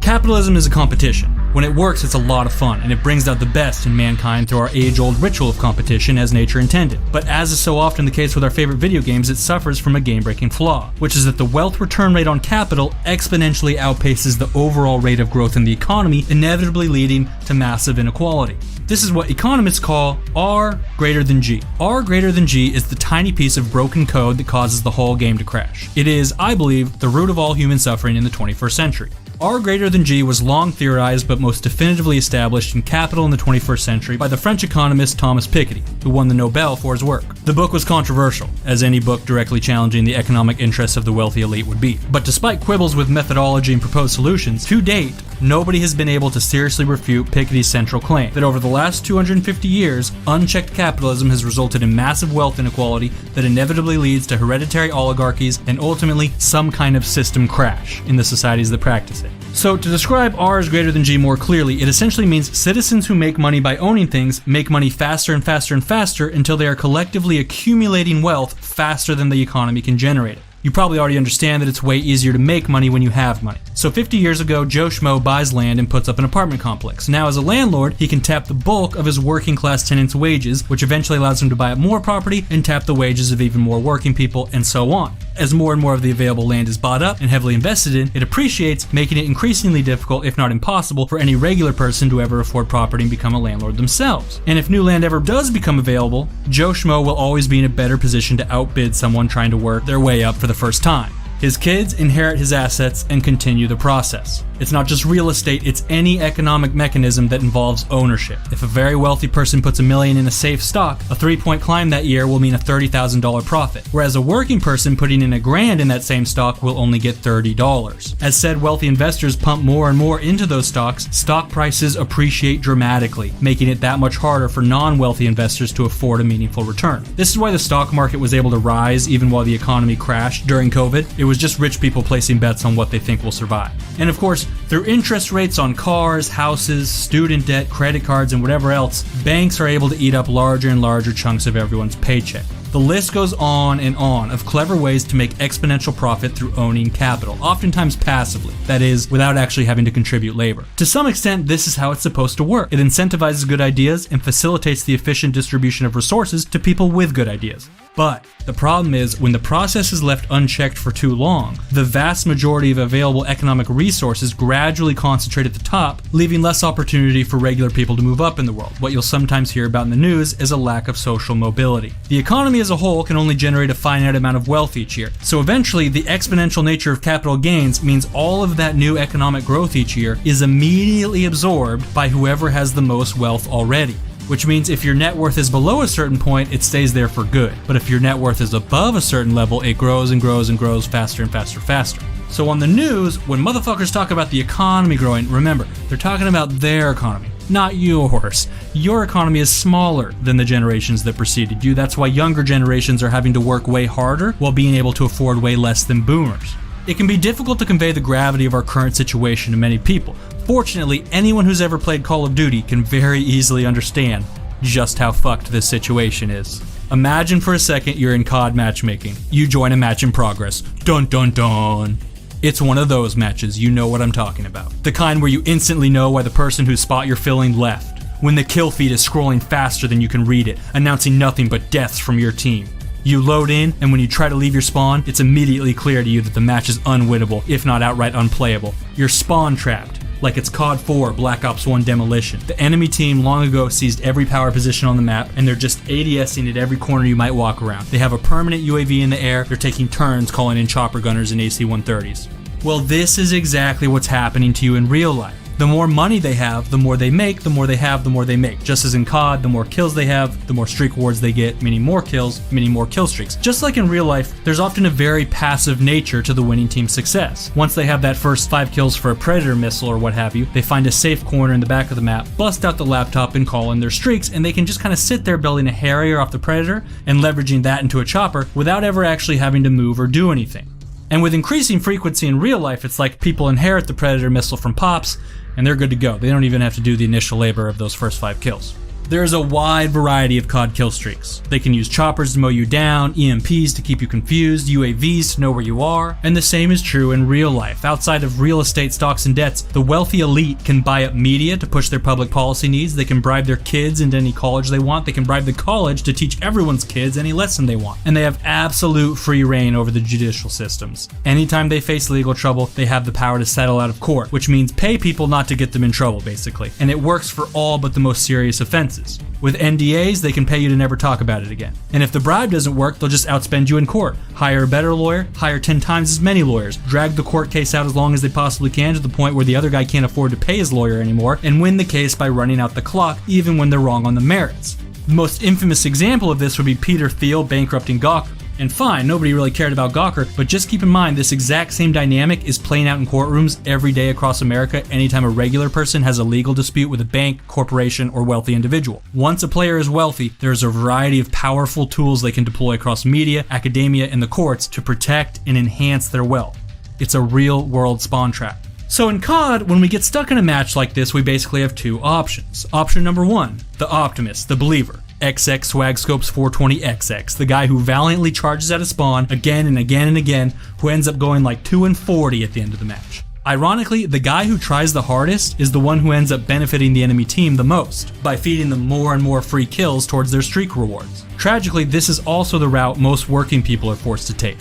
Capitalism is a competition. When it works, it's a lot of fun, and it brings out the best in mankind through our age-old ritual of competition as nature intended. But as is so often the case with our favorite video games, it suffers from a game-breaking flaw, which is that the wealth return rate on capital exponentially outpaces the overall rate of growth in the economy, inevitably leading to massive inequality. This is what economists call R greater than G. R greater than G is the tiny piece of broken code that causes the whole game to crash. It is, I believe, the root of all human suffering in the 21st century. R greater than G was long theorized but most definitively established in Capital in the 21st Century by the French economist Thomas Piketty, who won the Nobel for his work. The book was controversial, as any book directly challenging the economic interests of the wealthy elite would be. But despite quibbles with methodology and proposed solutions, to date, nobody has been able to seriously refute Piketty's central claim that over the last 250 years, unchecked capitalism has resulted in massive wealth inequality that inevitably leads to hereditary oligarchies and ultimately some kind of system crash in the societies that practice it. So to describe R as greater than G more clearly, it essentially means citizens who make money by owning things make money faster and faster and faster until they are collectively accumulating wealth faster than the economy can generate it. You probably already understand that it's way easier to make money when you have money. So 50 years ago, Joe Schmo buys land and puts up an apartment complex. Now as a landlord, he can tap the bulk of his working class tenants' wages, which eventually allows him to buy up more property and tap the wages of even more working people, and so on. As more and more of the available land is bought up and heavily invested in, it appreciates, making it increasingly difficult, if not impossible, for any regular person to ever afford property and become a landlord themselves. And if new land ever does become available, Joe Schmo will always be in a better position to outbid someone trying to work their way up for the first time. His kids inherit his assets and continue the process. It's not just real estate, it's any economic mechanism that involves ownership. If a very wealthy person puts $1 million in a safe stock, a 3-point climb that year will mean a $30,000 profit, whereas a working person putting in $1,000 in that same stock will only get $30. As said wealthy investors pump more and more into those stocks, stock prices appreciate dramatically, making it that much harder for non-wealthy investors to afford a meaningful return. This is why the stock market was able to rise even while the economy crashed during COVID. It was just rich people placing bets on what they think will survive. And of course, through interest rates on cars, houses, student debt, credit cards, and whatever else, banks are able to eat up larger and larger chunks of everyone's paycheck. The list goes on and on of clever ways to make exponential profit through owning capital, oftentimes passively, that is, without actually having to contribute labor. To some extent, this is how it's supposed to work. It incentivizes good ideas and facilitates the efficient distribution of resources to people with good ideas. But the problem is, when the process is left unchecked for too long, the vast majority of available economic resources gradually concentrate at the top, leaving less opportunity for regular people to move up in the world. What you'll sometimes hear about in the news is a lack of social mobility. The economy as a whole can only generate a finite amount of wealth each year, so eventually the exponential nature of capital gains means all of that new economic growth each year is immediately absorbed by whoever has the most wealth already. Which means if your net worth is below a certain point, it stays there for good. But if your net worth is above a certain level, it grows and grows and grows faster and faster and faster. So on the news, when motherfuckers talk about the economy growing, remember, they're talking about their economy, not yours. Your economy is smaller than the generations that preceded you. That's why younger generations are having to work way harder while being able to afford way less than boomers. It can be difficult to convey the gravity of our current situation to many people. Fortunately, anyone who's ever played Call of Duty can very easily understand just how fucked this situation is. Imagine for a second you're in COD matchmaking. You join a match in progress. Dun dun dun. It's one of those matches, you know what I'm talking about. The kind where you instantly know why the person whose spot you're filling left. When the kill feed is scrolling faster than you can read it, announcing nothing but deaths from your team. You load in, and when you try to leave your spawn, it's immediately clear to you that the match is unwinnable, if not outright unplayable. You're spawn trapped, like it's COD 4 Black Ops 1 Demolition. The enemy team long ago seized every power position on the map, and they're just ADSing at every corner you might walk around. They have a permanent UAV in the air, they're taking turns calling in chopper gunners and AC-130s. Well, this is exactly what's happening to you in real life. The more money they have, the more they make, the more they have, the more they make. Just as in COD, the more kills they have, the more streak awards they get, meaning more kills, meaning more kill streaks. Just like in real life, there's often a very passive nature to the winning team's success. Once they have that first 5 kills for a Predator missile or what have you, they find a safe corner in the back of the map, bust out the laptop and call in their streaks, and they can just kind of sit there building a Harrier off the Predator and leveraging that into a chopper without ever actually having to move or do anything. And with increasing frequency in real life, it's like people inherit the Predator missile from Pops, and they're good to go. They don't even have to do the initial labor of those first 5 kills. There's a wide variety of COD kill streaks. They can use choppers to mow you down, EMPs to keep you confused, UAVs to know where you are, and the same is true in real life. Outside of real estate stocks and debts, the wealthy elite can buy up media to push their public policy needs, they can bribe their kids into any college they want, they can bribe the college to teach everyone's kids any lesson they want, and they have absolute free reign over the judicial systems. Anytime they face legal trouble, they have the power to settle out of court, which means pay people not to get them in trouble, basically. And it works for all but the most serious offenses. With NDAs, they can pay you to never talk about it again. And if the bribe doesn't work, they'll just outspend you in court. Hire a better lawyer, hire 10 times as many lawyers, drag the court case out as long as they possibly can to the point where the other guy can't afford to pay his lawyer anymore, and win the case by running out the clock even when they're wrong on the merits. The most infamous example of this would be Peter Thiel bankrupting Gawker. And fine, nobody really cared about Gawker, but just keep in mind this exact same dynamic is playing out in courtrooms every day across America anytime a regular person has a legal dispute with a bank, corporation, or wealthy individual. Once a player is wealthy, there's a variety of powerful tools they can deploy across media, academia, and the courts to protect and enhance their wealth. It's a real-world spawn trap. So in COD, when we get stuck in a match like this, we basically have 2 options. Option number 1, the optimist, the believer. XX Swagscopes 420XX, the guy who valiantly charges at a spawn again and again and again, who ends up going like 2-40 at the end of the match. Ironically, the guy who tries the hardest is the one who ends up benefiting the enemy team the most, by feeding them more and more free kills towards their streak rewards. Tragically, this is also the route most working people are forced to take.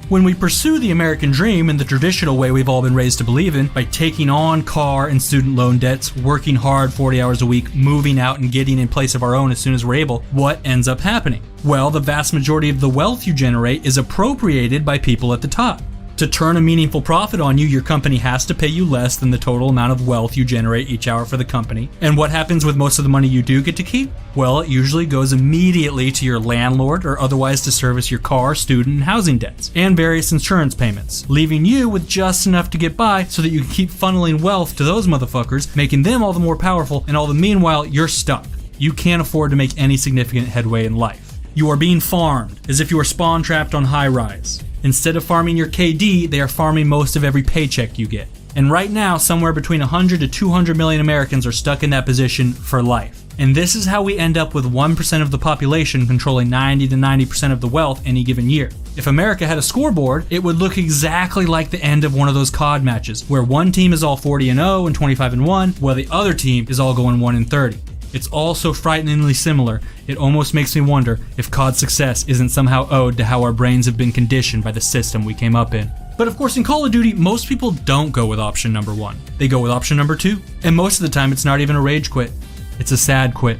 When we pursue the American dream in the traditional way we've all been raised to believe in, by taking on car and student loan debts, working hard 40 hours a week, moving out and getting in place of our own as soon as we're able, what ends up happening? Well, the vast majority of the wealth you generate is appropriated by people at the top. To turn a meaningful profit on you, your company has to pay you less than the total amount of wealth you generate each hour for the company. And what happens with most of the money you do get to keep? Well, it usually goes immediately to your landlord or otherwise to service your car, student, and housing debts, and various insurance payments, leaving you with just enough to get by so that you can keep funneling wealth to those motherfuckers, making them all the more powerful, and all the meanwhile, you're stuck. You can't afford to make any significant headway in life. You are being farmed, as if you were spawn trapped on high rise. Instead of farming your KD, they are farming most of every paycheck you get. And right now, somewhere between 100 to 200 million Americans are stuck in that position for life. And this is how we end up with 1% of the population controlling 90 to 90% of the wealth any given year. If America had a scoreboard, it would look exactly like the end of one of those COD matches, where one team is all 40-0 and 25-1, while the other team is all going 1-30. It's all so frighteningly similar, it almost makes me wonder if COD's success isn't somehow owed to how our brains have been conditioned by the system we came up in. But of course, in Call of Duty, most people don't go with option number 1. They go with option number 2. And most of the time, it's not even a rage quit. It's a sad quit.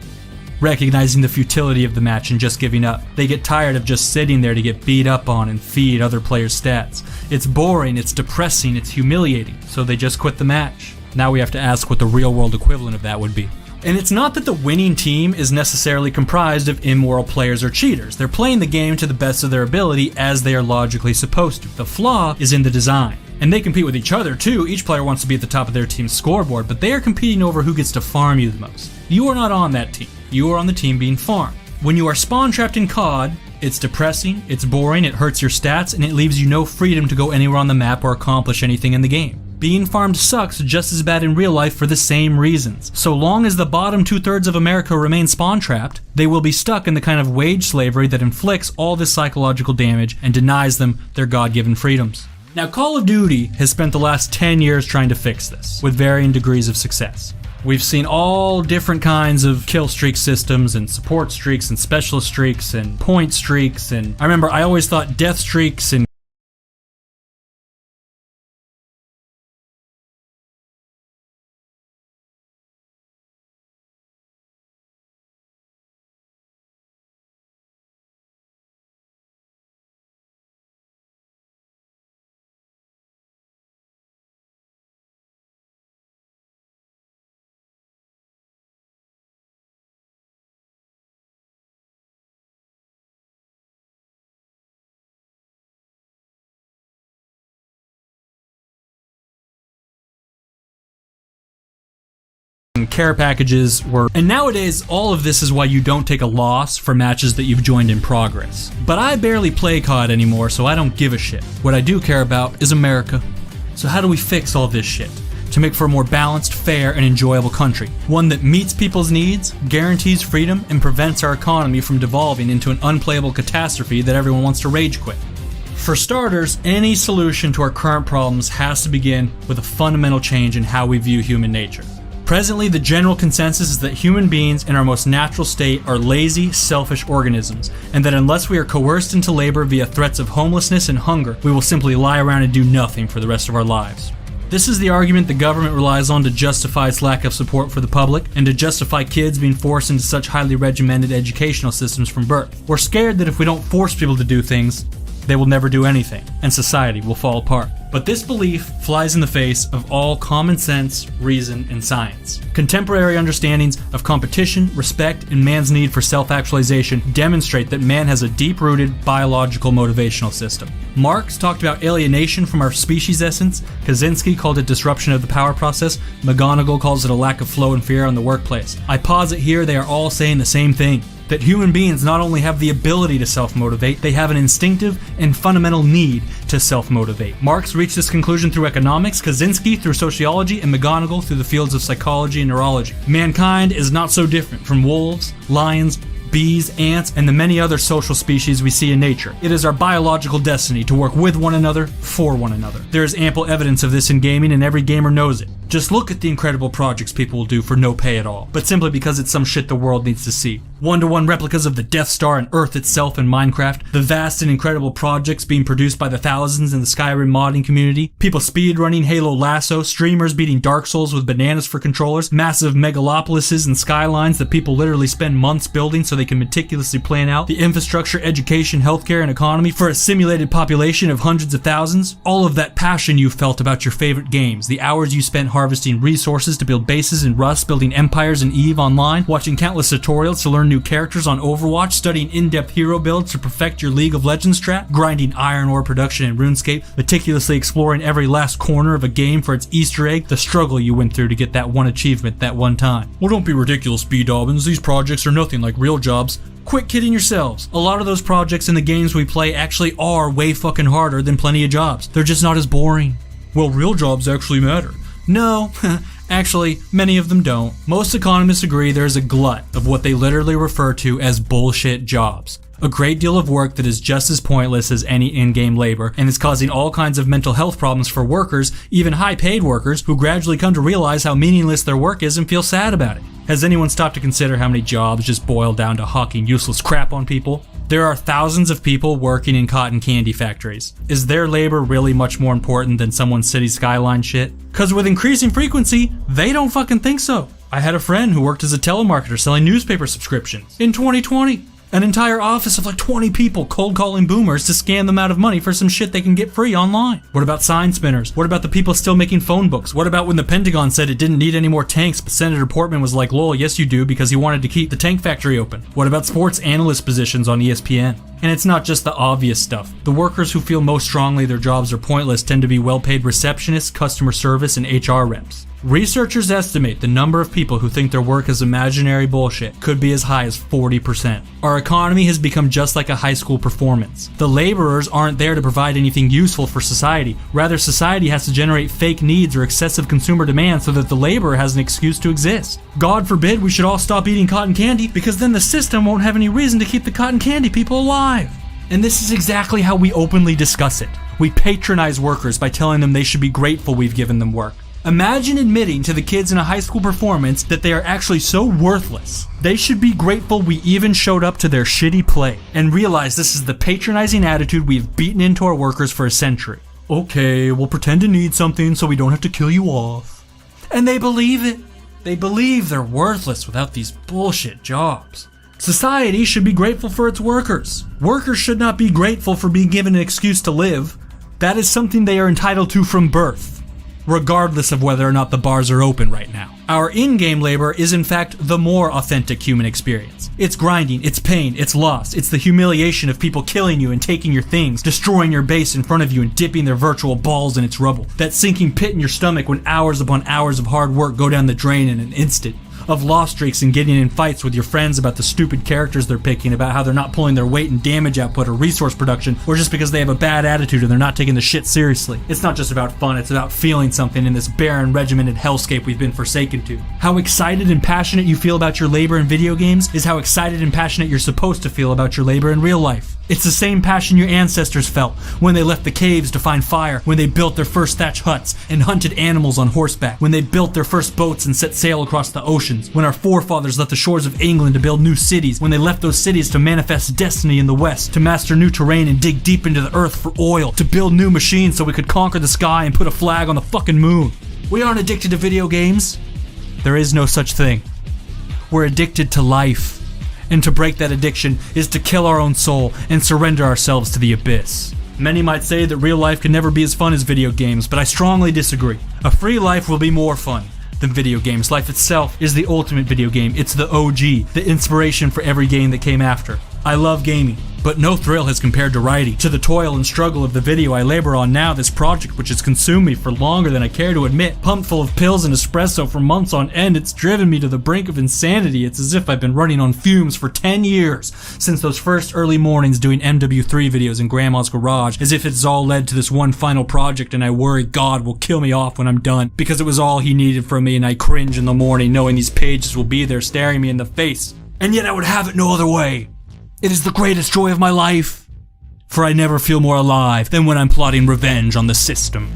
Recognizing the futility of the match and just giving up. They get tired of just sitting there to get beat up on and feed other players' stats. It's boring, it's depressing, it's humiliating, so they just quit the match. Now we have to ask what the real-world equivalent of that would be. And it's not that the winning team is necessarily comprised of immoral players or cheaters. They're playing the game to the best of their ability as they are logically supposed to. The flaw is in the design. And they compete with each other too. Each player wants to be at the top of their team's scoreboard, but they are competing over who gets to farm you the most. You are not on that team. You are on the team being farmed. When you are spawn trapped in COD, it's depressing, it's boring, it hurts your stats, and it leaves you no freedom to go anywhere on the map or accomplish anything in the game. Being farmed sucks just as bad in real life for the same reasons. So long as the bottom 2/3 of America remain spawn trapped, they will be stuck in the kind of wage slavery that inflicts all this psychological damage and denies them their God-given freedoms. Now, Call of Duty has spent the last 10 years trying to fix this, with varying degrees of success. We've seen all different kinds of kill streak systems and support streaks and specialist streaks and point streaks, and I remember I always thought death streaks and care packages were, and nowadays all of this is why you don't take a loss for matches that you've joined in progress. But I barely play COD anymore, so I don't give a shit. What I do care about is America. So how do we fix all this shit to make for a more balanced, fair, and enjoyable country? One that meets people's needs, guarantees freedom, and prevents our economy from devolving into an unplayable catastrophe that everyone wants to rage quit. For starters, any solution to our current problems has to begin with a fundamental change in how we view human nature. Presently, the general consensus is that human beings in our most natural state are lazy, selfish organisms, and that unless we are coerced into labor via threats of homelessness and hunger, we will simply lie around and do nothing for the rest of our lives. This is the argument the government relies on to justify its lack of support for the public, and to justify kids being forced into such highly regimented educational systems from birth. We're scared that if we don't force people to do things, they will never do anything, and society will fall apart. But this belief flies in the face of all common sense, reason, and science. Contemporary understandings of competition, respect, and man's need for self-actualization demonstrate that man has a deep-rooted biological motivational system. Marx talked about alienation from our species essence, Kaczynski called it disruption of the power process, McGonagall calls it a lack of flow and fear on the workplace. I posit here they are all saying the same thing. That human beings not only have the ability to self-motivate, they have an instinctive and fundamental need to self-motivate. Marx reached this conclusion through economics, Kaczynski through sociology, and McGonagall through the fields of psychology and neurology. Mankind is not so different from wolves, lions, bees, ants, and the many other social species we see in nature. It is our biological destiny to work with one another, for one another. There is ample evidence of this in gaming, and every gamer knows it. Just look at the incredible projects people will do for no pay at all, but simply because it's some shit the world needs to see. One-to-one replicas of the Death Star and Earth itself in Minecraft, the vast and incredible projects being produced by the thousands in the Skyrim modding community, people speedrunning Halo Lasso, streamers beating Dark Souls with bananas for controllers, massive megalopolises and skylines that people literally spend months building so they can meticulously plan out, the infrastructure, education, healthcare, and economy for a simulated population of hundreds of thousands. All of that passion you felt about your favorite games, the hours you spent harvesting resources to build bases in Rust, building empires in EVE Online, watching countless tutorials to learn new characters on Overwatch, studying in-depth hero builds to perfect your League of Legends strat, grinding iron ore production in RuneScape, meticulously exploring every last corner of a game for its Easter egg, the struggle you went through to get that one achievement that one time. Well, don't be ridiculous, B. Dobbins. These projects are nothing like real jobs. Quit kidding yourselves. A lot of those projects in the games we play actually are way fucking harder than plenty of jobs. They're just not as boring. Well, real jobs actually matter. No, actually, many of them don't. Most economists agree there's a glut of what they literally refer to as bullshit jobs. A great deal of work that is just as pointless as any in-game labor and is causing all kinds of mental health problems for workers, even high-paid workers, who gradually come to realize how meaningless their work is and feel sad about it. Has anyone stopped to consider how many jobs just boil down to hawking useless crap on people? There are thousands of people working in cotton candy factories. Is their labor really much more important than someone's city skyline shit? Cause with increasing frequency, they don't fucking think so. I had a friend who worked as a telemarketer selling newspaper subscriptions in 2020. An entire office of like 20 people cold calling boomers to scam them out of money for some shit they can get free online. What about sign spinners? What about the people still making phone books? What about when the Pentagon said it didn't need any more tanks, but Senator Portman was like, lol, yes you do, because he wanted to keep the tank factory open? What about sports analyst positions on ESPN? And it's not just the obvious stuff. The workers who feel most strongly their jobs are pointless tend to be well-paid receptionists, customer service, and HR reps. Researchers estimate the number of people who think their work is imaginary bullshit could be as high as 40%. Our economy has become just like a high school performance. The laborers aren't there to provide anything useful for society. Rather, society has to generate fake needs or excessive consumer demand so that the laborer has an excuse to exist. God forbid we should all stop eating cotton candy, because then the system won't have any reason to keep the cotton candy people alive. And this is exactly how we openly discuss it. We patronize workers by telling them they should be grateful we've given them work. Imagine admitting to the kids in a high school performance that they are actually so worthless. They should be grateful we even showed up to their shitty play, and realize this is the patronizing attitude we've beaten into our workers for a century. Okay, we'll pretend to need something so we don't have to kill you off. And they believe it. They believe they're worthless without these bullshit jobs. Society should be grateful for its workers. Workers should not be grateful for being given an excuse to live. That is something they are entitled to from birth, regardless of whether or not the bars are open right now. Our in-game labor is in fact the more authentic human experience. It's grinding, it's pain, it's loss, it's the humiliation of people killing you and taking your things, destroying your base in front of you and dipping their virtual balls in its rubble. That sinking pit in your stomach when hours upon hours of hard work go down the drain in an instant. Of loss streaks and getting in fights with your friends about the stupid characters they're picking, about how they're not pulling their weight in damage output or resource production, or just because they have a bad attitude and they're not taking the shit seriously. It's not just about fun, it's about feeling something in this barren, regimented hellscape we've been forsaken to. How excited and passionate you feel about your labor in video games is how excited and passionate you're supposed to feel about your labor in real life. It's the same passion your ancestors felt when they left the caves to find fire, when they built their first thatch huts and hunted animals on horseback, when they built their first boats and set sail across the oceans, when our forefathers left the shores of England to build new cities, when they left those cities to manifest destiny in the west, to master new terrain and dig deep into the earth for oil, to build new machines so we could conquer the sky and put a flag on the fucking moon. We aren't addicted to video games. There is no such thing. We're addicted to life. And to break that addiction is to kill our own soul and surrender ourselves to the abyss. Many might say that real life can never be as fun as video games, but I strongly disagree. A free life will be more fun than video games. Life itself is the ultimate video game. It's the OG, the inspiration for every game that came after. I love gaming, but no thrill has compared to writing. To the toil and struggle of the video I labor on now, this project which has consumed me for longer than I care to admit, pumped full of pills and espresso for months on end, it's driven me to the brink of insanity. It's as if I've been running on fumes for 10 years, since those first early mornings doing MW3 videos in Grandma's garage, as if it's all led to this one final project and I worry God will kill me off when I'm done, because it was all he needed from me and I cringe in the morning knowing these pages will be there staring me in the face. And yet I would have it no other way. It is the greatest joy of my life, for I never feel more alive than when I'm plotting revenge on the system.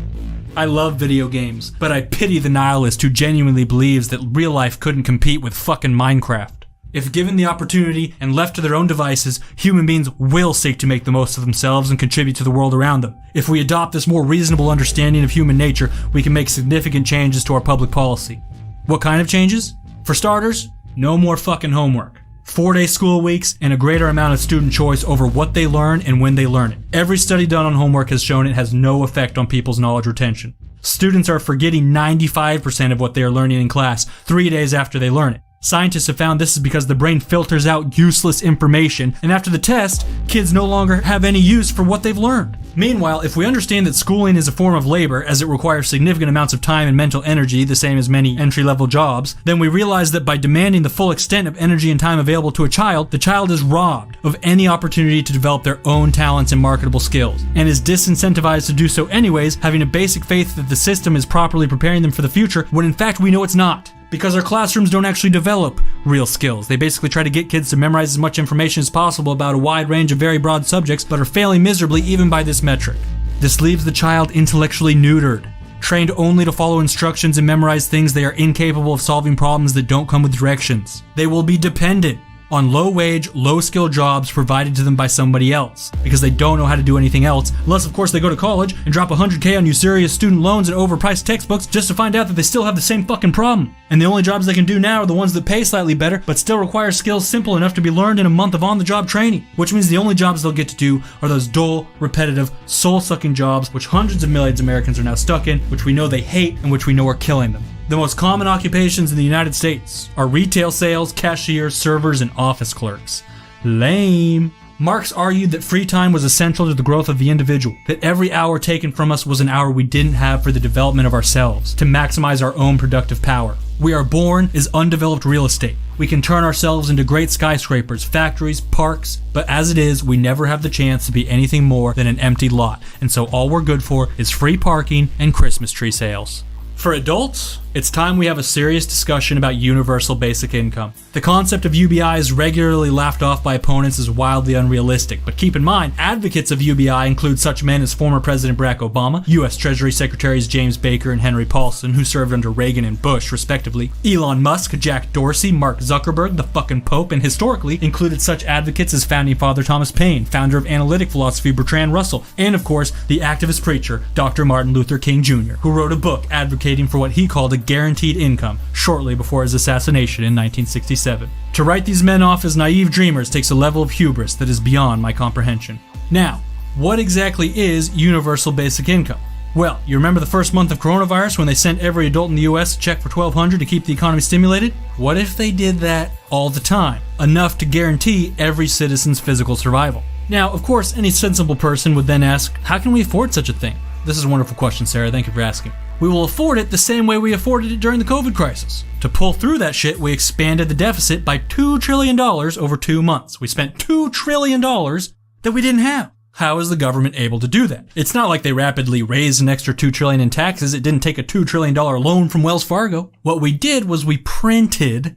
I love video games, but I pity the nihilist who genuinely believes that real life couldn't compete with fucking Minecraft. If given the opportunity and left to their own devices, human beings will seek to make the most of themselves and contribute to the world around them. If we adopt this more reasonable understanding of human nature, we can make significant changes to our public policy. What kind of changes? For starters, no more fucking homework. 4-day school weeks and a greater amount of student choice over what they learn and when they learn it. Every study done on homework has shown it has no effect on people's knowledge retention. Students are forgetting 95% of what they are learning in class 3 days after they learn it. Scientists have found this is because the brain filters out useless information, and after the test, kids no longer have any use for what they've learned. Meanwhile, if we understand that schooling is a form of labor as it requires significant amounts of time and mental energy, the same as many entry-level jobs, then we realize that by demanding the full extent of energy and time available to a child, the child is robbed of any opportunity to develop their own talents and marketable skills, and is disincentivized to do so anyways, having a basic faith that the system is properly preparing them for the future, when in fact we know it's not. Because our classrooms don't actually develop real skills. They basically try to get kids to memorize as much information as possible about a wide range of very broad subjects, but are failing miserably even by this metric. This leaves the child intellectually neutered, trained only to follow instructions and memorize things they are incapable of solving problems that don't come with directions. They will be dependent on low-wage, low-skill jobs provided to them by somebody else, because they don't know how to do anything else, unless of course they go to college and drop $100K on usurious student loans and overpriced textbooks just to find out that they still have the same fucking problem. And the only jobs they can do now are the ones that pay slightly better, but still require skills simple enough to be learned in a month of on-the-job training, which means the only jobs they'll get to do are those dull, repetitive, soul-sucking jobs which hundreds of millions of Americans are now stuck in, which we know they hate and which we know are killing them. The most common occupations in the United States are retail sales, cashiers, servers, and office clerks. Lame. Marx argued that free time was essential to the growth of the individual, that every hour taken from us was an hour we didn't have for the development of ourselves, to maximize our own productive power. We are born as undeveloped real estate. We can turn ourselves into great skyscrapers, factories, parks, but as it is, we never have the chance to be anything more than an empty lot, and so all we're good for is free parking and Christmas tree sales. For adults, it's time we have a serious discussion about universal basic income. The concept of UBI is regularly laughed off by opponents as wildly unrealistic, but keep in mind, advocates of UBI include such men as former President Barack Obama, U.S. Treasury Secretaries James Baker and Henry Paulson, who served under Reagan and Bush, respectively, Elon Musk, Jack Dorsey, Mark Zuckerberg, the fucking Pope, and historically included such advocates as Founding Father Thomas Paine, founder of analytic philosophy Bertrand Russell, and of course, the activist preacher Dr. Martin Luther King Jr., who wrote a book advocating for what he called a guaranteed income shortly before his assassination in 1967. To write these men off as naive dreamers takes a level of hubris that is beyond my comprehension. Now, what exactly is universal basic income? Well, you remember the first month of coronavirus when they sent every adult in the US a check for $1,200 to keep the economy stimulated? What if they did that all the time, enough to guarantee every citizen's physical survival? Now, of course, any sensible person would then ask, how can we afford such a thing? This is a wonderful question, Sarah. Thank you for asking. We will afford it the same way we afforded it during the COVID crisis. To pull through that shit, we expanded the deficit by $2 trillion over 2 months. We spent $2 trillion that we didn't have. How is the government able to do that? It's not like they rapidly raised an extra $2 trillion in taxes. It didn't take a $2 trillion loan from Wells Fargo. What we did was we printed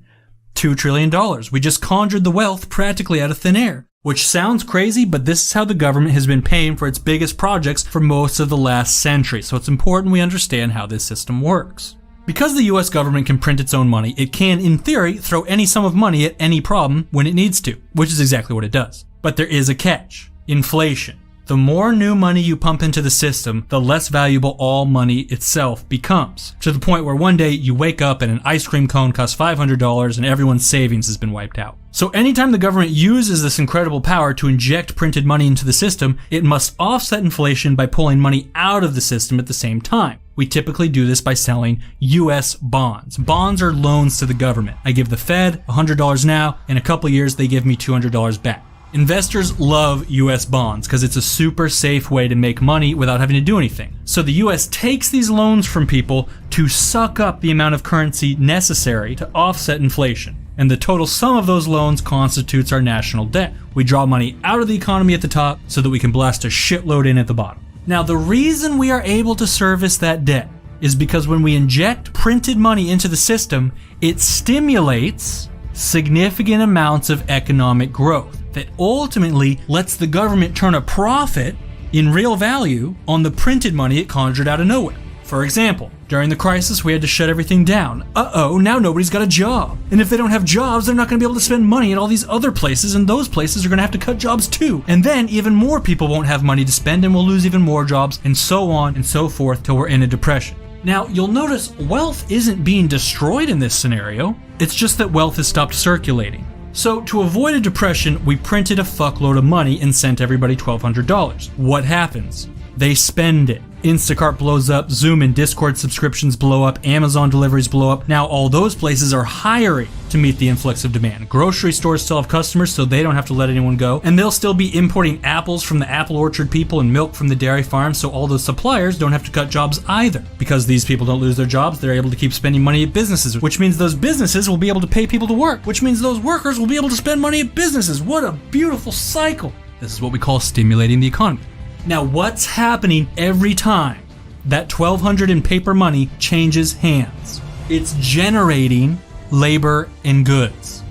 $2 trillion. We just conjured the wealth practically out of thin air. Which sounds crazy, but this is how the government has been paying for its biggest projects for most of the last century, so it's important we understand how this system works. Because the US government can print its own money, it can, in theory, throw any sum of money at any problem when it needs to, which is exactly what it does. But there is a catch. Inflation. The more new money you pump into the system, the less valuable all money itself becomes, to the point where one day you wake up and an ice cream cone costs $500 and everyone's savings has been wiped out. So anytime the government uses this incredible power to inject printed money into the system, it must offset inflation by pulling money out of the system at the same time. We typically do this by selling US bonds. Bonds are loans to the government. I give the Fed $100 now, in a couple years they give me $200 back. Investors love US bonds because it's a super safe way to make money without having to do anything. So the US takes these loans from people to suck up the amount of currency necessary to offset inflation. And the total sum of those loans constitutes our national debt. We draw money out of the economy at the top so that we can blast a shitload in at the bottom. Now, the reason we are able to service that debt is because when we inject printed money into the system, it stimulates significant amounts of economic growth that ultimately lets the government turn a profit in real value on the printed money it conjured out of nowhere. For example, during the crisis, we had to shut everything down. Now nobody's got a job. And if they don't have jobs, they're not going to be able to spend money at all these other places, and those places are going to have to cut jobs too. And then even more people won't have money to spend, and we'll lose even more jobs, and so on and so forth till we're in a depression. Now, you'll notice wealth isn't being destroyed in this scenario. It's just that wealth has stopped circulating. So, to avoid a depression, we printed a fuckload of money and sent everybody $1,200. What happens? They spend it. Instacart blows up, Zoom and Discord subscriptions blow up, Amazon deliveries blow up. Now all those places are hiring to meet the influx of demand. Grocery stores still have customers, so they don't have to let anyone go. And they'll still be importing apples from the apple orchard people and milk from the dairy farms, so all those suppliers don't have to cut jobs either. Because these people don't lose their jobs, they're able to keep spending money at businesses, which means those businesses will be able to pay people to work, which means those workers will be able to spend money at businesses. What a beautiful cycle. This is what we call stimulating the economy. Now, what's happening every time that $1,200 in paper money changes hands? It's generating labor and goods.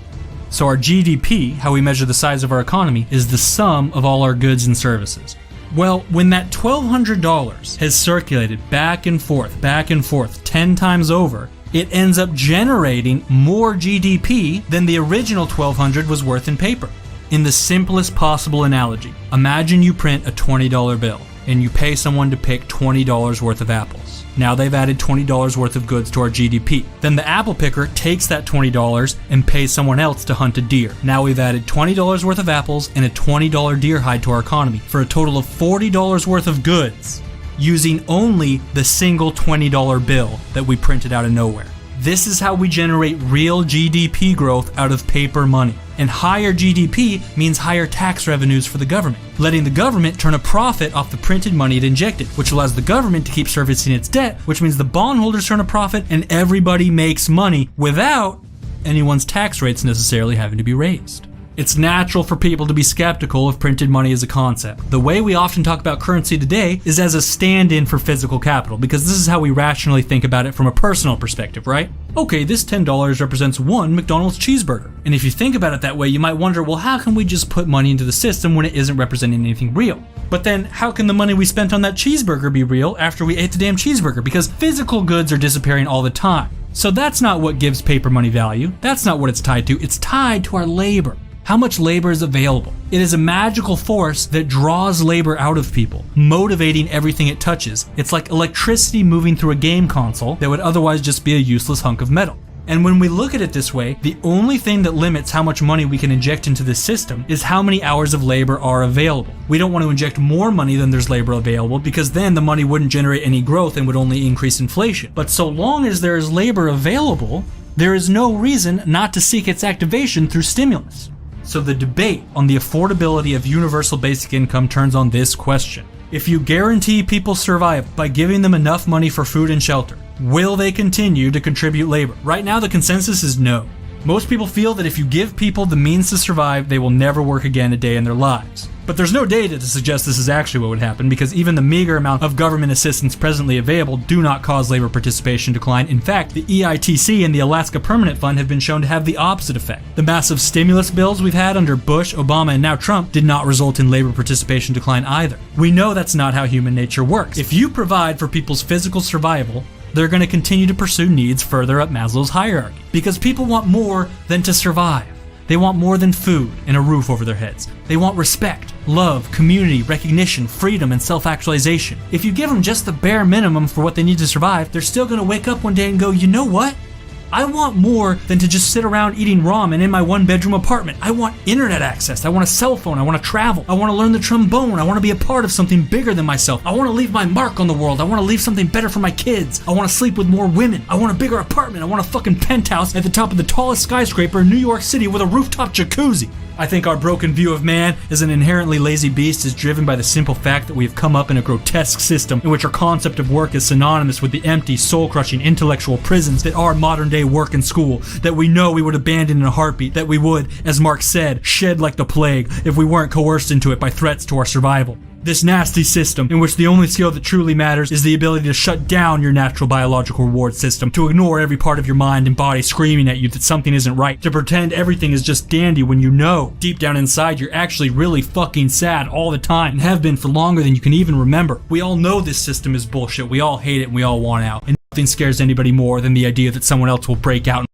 So our GDP, how we measure the size of our economy, is the sum of all our goods and services. Well, when that $1,200 has circulated back and forth 10 times over, it ends up generating more GDP than the original $1,200 was worth in paper. In the simplest possible analogy, imagine you print a $20 bill and you pay someone to pick $20 worth of apples. Now they've added $20 worth of goods to our GDP. Then the apple picker takes that $20 and pays someone else to hunt a deer. Now we've added $20 worth of apples and a $20 deer hide to our economy for a total of $40 worth of goods using only the single $20 bill that we printed out of nowhere. This is how we generate real GDP growth out of paper money. And higher GDP means higher tax revenues for the government, letting the government turn a profit off the printed money it injected, which allows the government to keep servicing its debt, which means the bondholders turn a profit and everybody makes money without anyone's tax rates necessarily having to be raised. It's natural for people to be skeptical of printed money as a concept. The way we often talk about currency today is as a stand-in for physical capital, because this is how we rationally think about it from a personal perspective, right? Okay, this $10 represents one McDonald's cheeseburger. And if you think about it that way, you might wonder, well, how can we just put money into the system when it isn't representing anything real? But then, how can the money we spent on that cheeseburger be real after we ate the damn cheeseburger? Because physical goods are disappearing all the time. So that's not what gives paper money value. That's not what it's tied to. It's tied to our labor. How much labor is available? It is a magical force that draws labor out of people, motivating everything it touches. It's like electricity moving through a game console that would otherwise just be a useless hunk of metal. And when we look at it this way, the only thing that limits how much money we can inject into this system is how many hours of labor are available. We don't want to inject more money than there's labor available, because then the money wouldn't generate any growth and would only increase inflation. But so long as there is labor available, there is no reason not to seek its activation through stimulus. So the debate on the affordability of universal basic income turns on this question. If you guarantee people survive by giving them enough money for food and shelter, will they continue to contribute labor? Right now, the consensus is no. Most people feel that if you give people the means to survive, they will never work again a day in their lives. But there's no data to suggest this is actually what would happen, because even the meager amount of government assistance presently available do not cause labor participation decline. In fact, the EITC and the Alaska Permanent Fund have been shown to have the opposite effect. The massive stimulus bills we've had under Bush, Obama, and now Trump did not result in labor participation decline either. We know that's not how human nature works. If you provide for people's physical survival, they're going to continue to pursue needs further up Maslow's hierarchy, because people want more than to survive. They want more than food and a roof over their heads. They want respect, love, community, recognition, freedom, and self-actualization. If you give them just the bare minimum for what they need to survive, they're still going to wake up one day and go, you know what? I want more than to just sit around eating ramen in my one-bedroom apartment. I want internet access. I want a cell phone. I want to travel. I want to learn the trombone. I want to be a part of something bigger than myself. I want to leave my mark on the world. I want to leave something better for my kids. I want to sleep with more women. I want a bigger apartment. I want a fucking penthouse at the top of the tallest skyscraper in New York City with a rooftop jacuzzi. I think our broken view of man as an inherently lazy beast is driven by the simple fact that we have come up in a grotesque system in which our concept of work is synonymous with the empty, soul-crushing intellectual prisons that are modern-day work and school, that we know we would abandon in a heartbeat, that we would, as Marx said, shed like the plague if we weren't coerced into it by threats to our survival. This nasty system, in which the only skill that truly matters is the ability to shut down your natural biological reward system, to ignore every part of your mind and body screaming at you that something isn't right, to pretend everything is just dandy when you know, deep down inside, you're actually really fucking sad all the time, and have been for longer than you can even remember. We all know this system is bullshit, we all hate it, and we all want out, and nothing scares anybody more than the idea that someone else will break out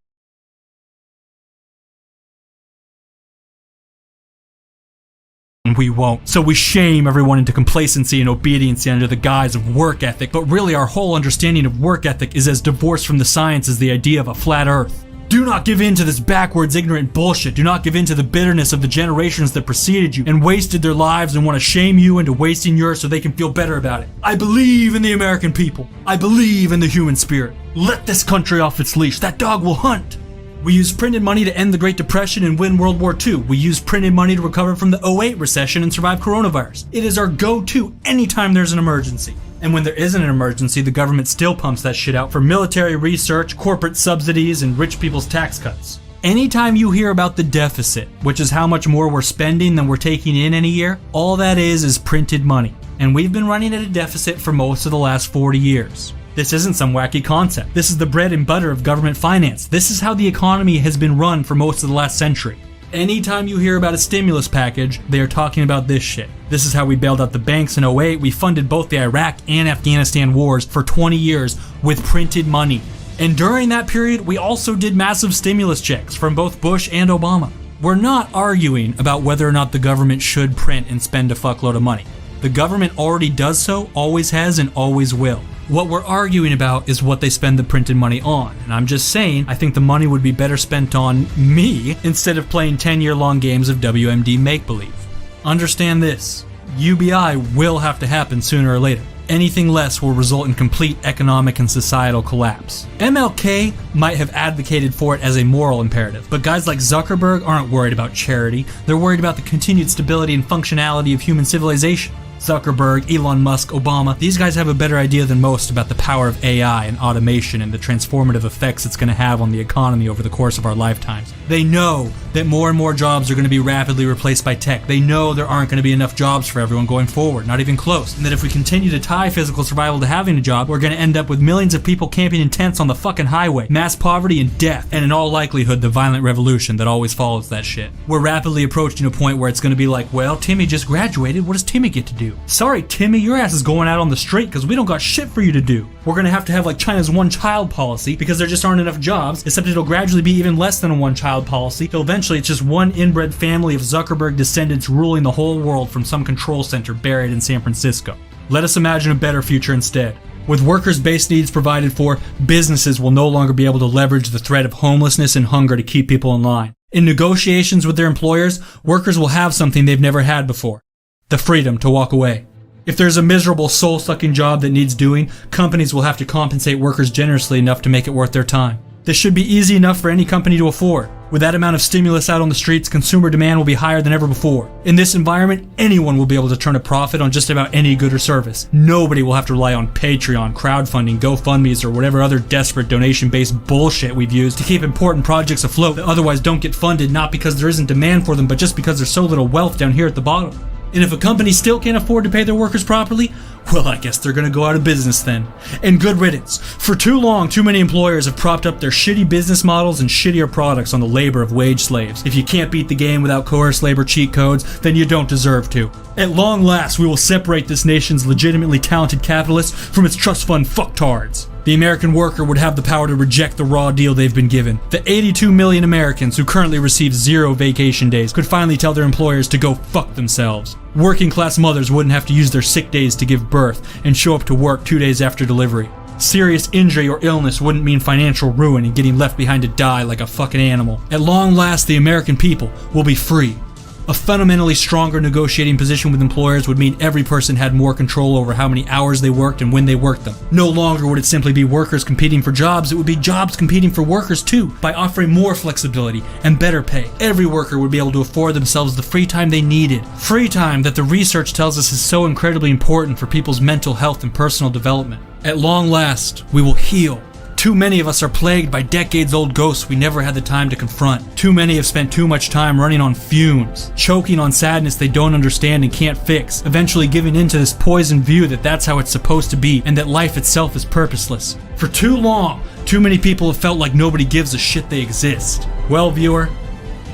and we won't. So we shame everyone into complacency and obedience under the guise of work ethic, but really our whole understanding of work ethic is as divorced from the science as the idea of a flat earth. Do not give in to this backwards, ignorant bullshit. Do not give in to the bitterness of the generations that preceded you and wasted their lives and want to shame you into wasting yours so they can feel better about it. I believe in the American people. I believe in the human spirit. Let this country off its leash. That dog will hunt. We used printed money to end the Great Depression and win World War II. We used printed money to recover from the 2008 recession and survive coronavirus. It is our go-to anytime there's an emergency. And when there isn't an emergency, the government still pumps that shit out for military research, corporate subsidies, and rich people's tax cuts. Anytime you hear about the deficit, which is how much more we're spending than we're taking in any year, all that is printed money. And we've been running at a deficit for most of the last 40 years. This isn't some wacky concept. This is the bread and butter of government finance. This is how the economy has been run for most of the last century. Anytime you hear about a stimulus package, they are talking about this shit. This is how we bailed out the banks in 2008. We funded both the Iraq and Afghanistan wars for 20 years with printed money. And during that period, we also did massive stimulus checks from both Bush and Obama. We're not arguing about whether or not the government should print and spend a fuckload of money. The government already does so, always has, and always will. What we're arguing about is what they spend the printed money on, and I'm just saying I think the money would be better spent on me instead of playing 10-year-long games of WMD make-believe. Understand this, UBI will have to happen sooner or later. Anything less will result in complete economic and societal collapse. MLK might have advocated for it as a moral imperative, but guys like Zuckerberg aren't worried about charity, they're worried about the continued stability and functionality of human civilization. Zuckerberg, Elon Musk, Obama, these guys have a better idea than most about the power of AI and automation and the transformative effects it's going to have on the economy over the course of our lifetimes. They know that more and more jobs are going to be rapidly replaced by tech. They know there aren't going to be enough jobs for everyone going forward, not even close. And that if we continue to tie physical survival to having a job, we're going to end up with millions of people camping in tents on the fucking highway, mass poverty and death, and in all likelihood the violent revolution that always follows that shit. We're rapidly approaching a point where it's going to be like, well, Timmy just graduated, what does Timmy get to do? Sorry, Timmy, your ass is going out on the street because we don't got shit for you to do. We're gonna have to have like China's one-child policy because there just aren't enough jobs, except it'll gradually be even less than a one-child policy, till eventually it's just one inbred family of Zuckerberg descendants ruling the whole world from some control center buried in San Francisco. Let us imagine a better future instead. With workers' base needs provided for, businesses will no longer be able to leverage the threat of homelessness and hunger to keep people in line. In negotiations with their employers, workers will have something they've never had before: the freedom to walk away. If there's a miserable soul-sucking job that needs doing, companies will have to compensate workers generously enough to make it worth their time. This should be easy enough for any company to afford. With that amount of stimulus out on the streets, consumer demand will be higher than ever before. In this environment, anyone will be able to turn a profit on just about any good or service. Nobody will have to rely on Patreon, crowdfunding, GoFundMes, or whatever other desperate donation-based bullshit we've used to keep important projects afloat that otherwise don't get funded, not because there isn't demand for them, but just because there's so little wealth down here at the bottom. And if a company still can't afford to pay their workers properly, well, I guess they're gonna go out of business then. And good riddance. For too long, too many employers have propped up their shitty business models and shittier products on the labor of wage slaves. If you can't beat the game without coerced labor cheat codes, then you don't deserve to. At long last, we will separate this nation's legitimately talented capitalists from its trust fund fucktards. The American worker would have the power to reject the raw deal they've been given. The 82 million Americans who currently receive 0 vacation days could finally tell their employers to go fuck themselves. Working class mothers wouldn't have to use their sick days to give birth and show up to work 2 days after delivery. Serious injury or illness wouldn't mean financial ruin and getting left behind to die like a fucking animal. At long last, the American people will be free. A fundamentally stronger negotiating position with employers would mean every person had more control over how many hours they worked and when they worked them. No longer would it simply be workers competing for jobs, it would be jobs competing for workers too, by offering more flexibility and better pay. Every worker would be able to afford themselves the free time they needed. Free time that the research tells us is so incredibly important for people's mental health and personal development. At long last, we will heal too many of us are plagued by decades-old ghosts we never had the time to confront. Too many have spent too much time running on fumes, choking on sadness they don't understand and can't fix, eventually giving in to this poisoned view that that's how it's supposed to be and that life itself is purposeless. For too long, too many people have felt like nobody gives a shit they exist. Well, viewer,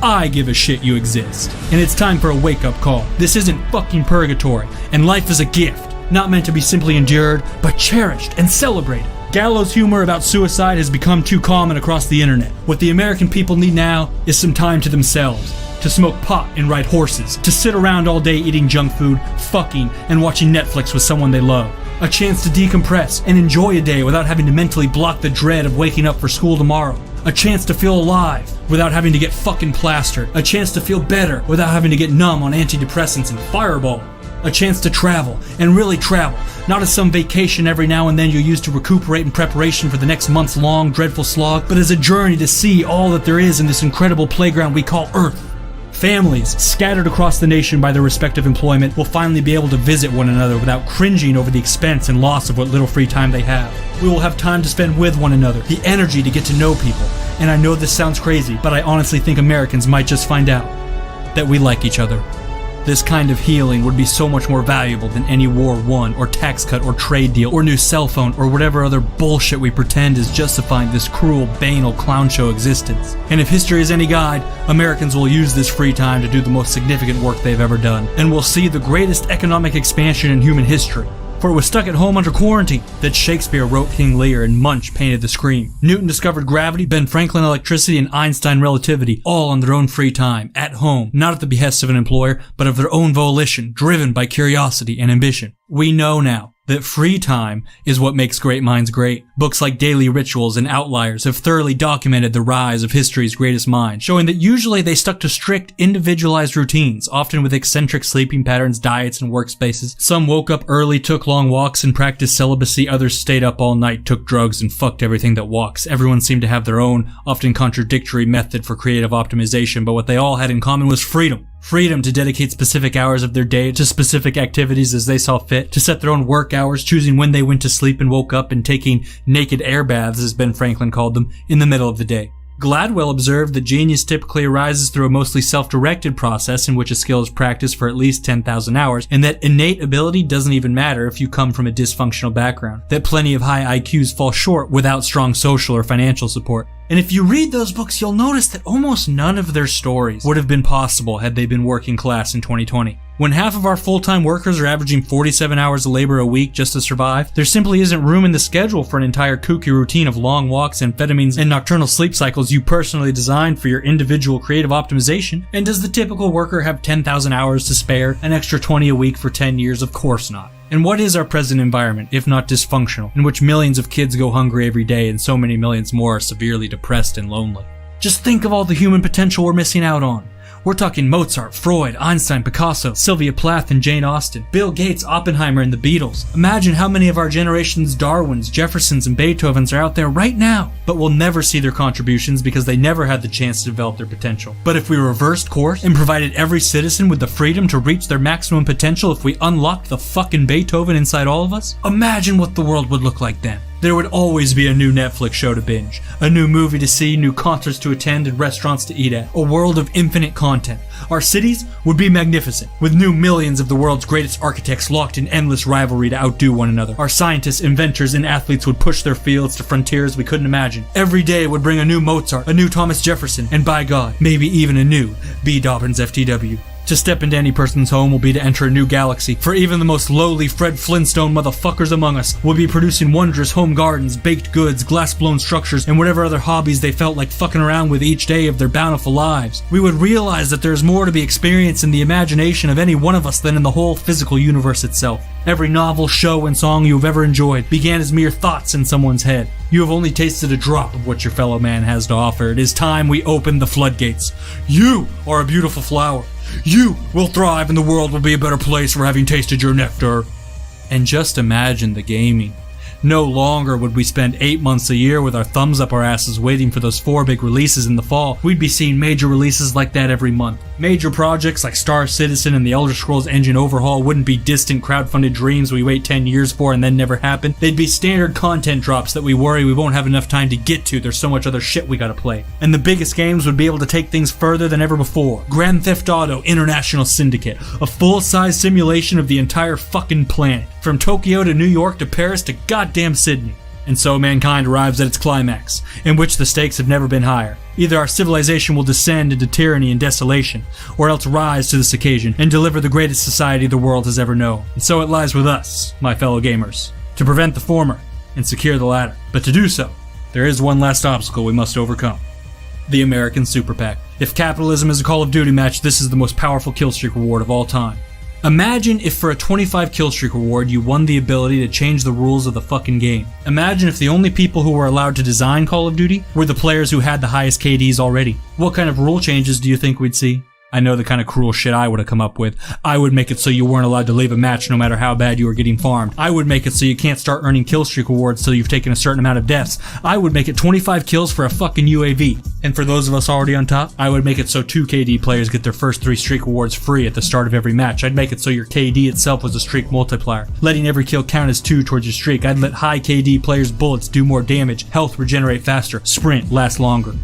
I give a shit you exist. And it's time for a wake-up call. This isn't fucking purgatory, and life is a gift, not meant to be simply endured, but cherished and celebrated. Gallows humor about suicide has become too common across the internet. What the American people need now is some time to themselves. To smoke pot and ride horses. To sit around all day eating junk food, fucking, and watching Netflix with someone they love. A chance to decompress and enjoy a day without having to mentally block the dread of waking up for school tomorrow. A chance to feel alive without having to get fucking plastered. A chance to feel better without having to get numb on antidepressants and Fireball. A chance to travel, and really travel, not as some vacation every now and then you use to recuperate in preparation for the next month's long, dreadful slog, but as a journey to see all that there is in this incredible playground we call Earth. Families, scattered across the nation by their respective employment, will finally be able to visit one another without cringing over the expense and loss of what little free time they have. We will have time to spend with one another, the energy to get to know people, and I know this sounds crazy, but I honestly think Americans might just find out that we like each other. This kind of healing would be so much more valuable than any war won, or tax cut, or trade deal, or new cell phone, or whatever other bullshit we pretend is justifying this cruel, banal clown show existence. And if history is any guide, Americans will use this free time to do the most significant work they've ever done, and will see the greatest economic expansion in human history. For it was stuck at home under quarantine that Shakespeare wrote King Lear and Munch painted The Scream. Newton discovered gravity, Ben Franklin electricity, and Einstein relativity, all on their own free time, at home, not at the behest of an employer, but of their own volition, driven by curiosity and ambition. We know now that free time is what makes great minds great. Books like Daily Rituals and Outliers have thoroughly documented the rise of history's greatest minds, showing that usually they stuck to strict, individualized routines, often with eccentric sleeping patterns, diets, and workspaces. Some woke up early, took long walks, and practiced celibacy. Others stayed up all night, took drugs, and fucked everything that walks. Everyone seemed to have their own, often contradictory method for creative optimization, but what they all had in common was freedom. Freedom to dedicate specific hours of their day to specific activities as they saw fit, to set their own work hours, choosing when they went to sleep and woke up, and taking naked air baths, as Ben Franklin called them, in the middle of the day. Gladwell observed that genius typically arises through a mostly self-directed process in which a skill is practiced for at least 10,000 hours, and that innate ability doesn't even matter if you come from a dysfunctional background, that plenty of high IQs fall short without strong social or financial support. And if you read those books, you'll notice that almost none of their stories would have been possible had they been working class in 2020. When half of our full-time workers are averaging 47 hours of labor a week just to survive, there simply isn't room in the schedule for an entire kooky routine of long walks, amphetamines, and nocturnal sleep cycles you personally designed for your individual creative optimization. And does the typical worker have 10,000 hours to spare, an extra 20 a week for 10 years? Of course not. And what is our present environment, if not dysfunctional, in which millions of kids go hungry every day and so many millions more are severely depressed and lonely? Just think of all the human potential we're missing out on. We're talking Mozart, Freud, Einstein, Picasso, Sylvia Plath and Jane Austen, Bill Gates, Oppenheimer, and the Beatles. Imagine how many of our generation's Darwins, Jeffersons, and Beethovens are out there right now, but we'll never see their contributions because they never had the chance to develop their potential. But if we reversed course and provided every citizen with the freedom to reach their maximum potential, if we unlocked the fucking Beethoven inside all of us, imagine what the world would look like then. There would always be a new Netflix show to binge, a new movie to see, new concerts to attend, and restaurants to eat at. A world of infinite content. Our cities would be magnificent, with new millions of the world's greatest architects locked in endless rivalry to outdo one another. Our scientists, inventors, and athletes would push their fields to frontiers we couldn't imagine. Every day would bring a new Mozart, a new Thomas Jefferson, and by God, maybe even a new B. Dobbins FTW. To step into any person's home will be to enter a new galaxy, for even the most lowly Fred Flintstone motherfuckers among us will be producing wondrous home gardens, baked goods, glass-blown structures, and whatever other hobbies they felt like fucking around with each day of their bountiful lives. We would realize that there's more to be experienced in the imagination of any one of us than in the whole physical universe itself. Every novel, show, and song you have ever enjoyed began as mere thoughts in someone's head. You have only tasted a drop of what your fellow man has to offer. It is time we open the floodgates. You are a beautiful flower. You will thrive and the world will be a better place for having tasted your nectar. And just imagine the gaming. No longer would we spend 8 months a year with our thumbs up our asses waiting for those 4 big releases in the fall. We'd be seeing major releases like that every month. Major projects like Star Citizen and the Elder Scrolls engine overhaul wouldn't be distant crowdfunded dreams we wait 10 years for and then never happen. They'd be standard content drops that we worry we won't have enough time to get to. There's so much other shit we gotta play. And the biggest games would be able to take things further than ever before. Grand Theft Auto International Syndicate, a full-size simulation of the entire fucking planet, from Tokyo to New York to Paris to goddamn Sydney. And so mankind arrives at its climax, in which the stakes have never been higher. Either our civilization will descend into tyranny and desolation, or else rise to this occasion and deliver the greatest society the world has ever known. And so it lies with us, my fellow gamers, to prevent the former and secure the latter. But to do so, there is one last obstacle we must overcome: the American Super PAC. If capitalism is a Call of Duty match, this is the most powerful killstreak reward of all time. Imagine if for a 25 killstreak reward you won the ability to change the rules of the fucking game. Imagine if the only people who were allowed to design Call of Duty were the players who had the highest KDs already. What kind of rule changes do you think we'd see? I know the kind of cruel shit I would have come up with. I would make it so you weren't allowed to leave a match no matter how bad you were getting farmed. I would make it so you can't start earning killstreak rewards till you've taken a certain amount of deaths. I would make it 25 kills for a fucking UAV. And for those of us already on top, I would make it so 2 KD players get their first 3 streak rewards free at the start of every match. I'd make it so your KD itself was a streak multiplier, letting every kill count as 2 towards your streak. I'd let high KD players' bullets do more damage, health regenerate faster, sprint last longer.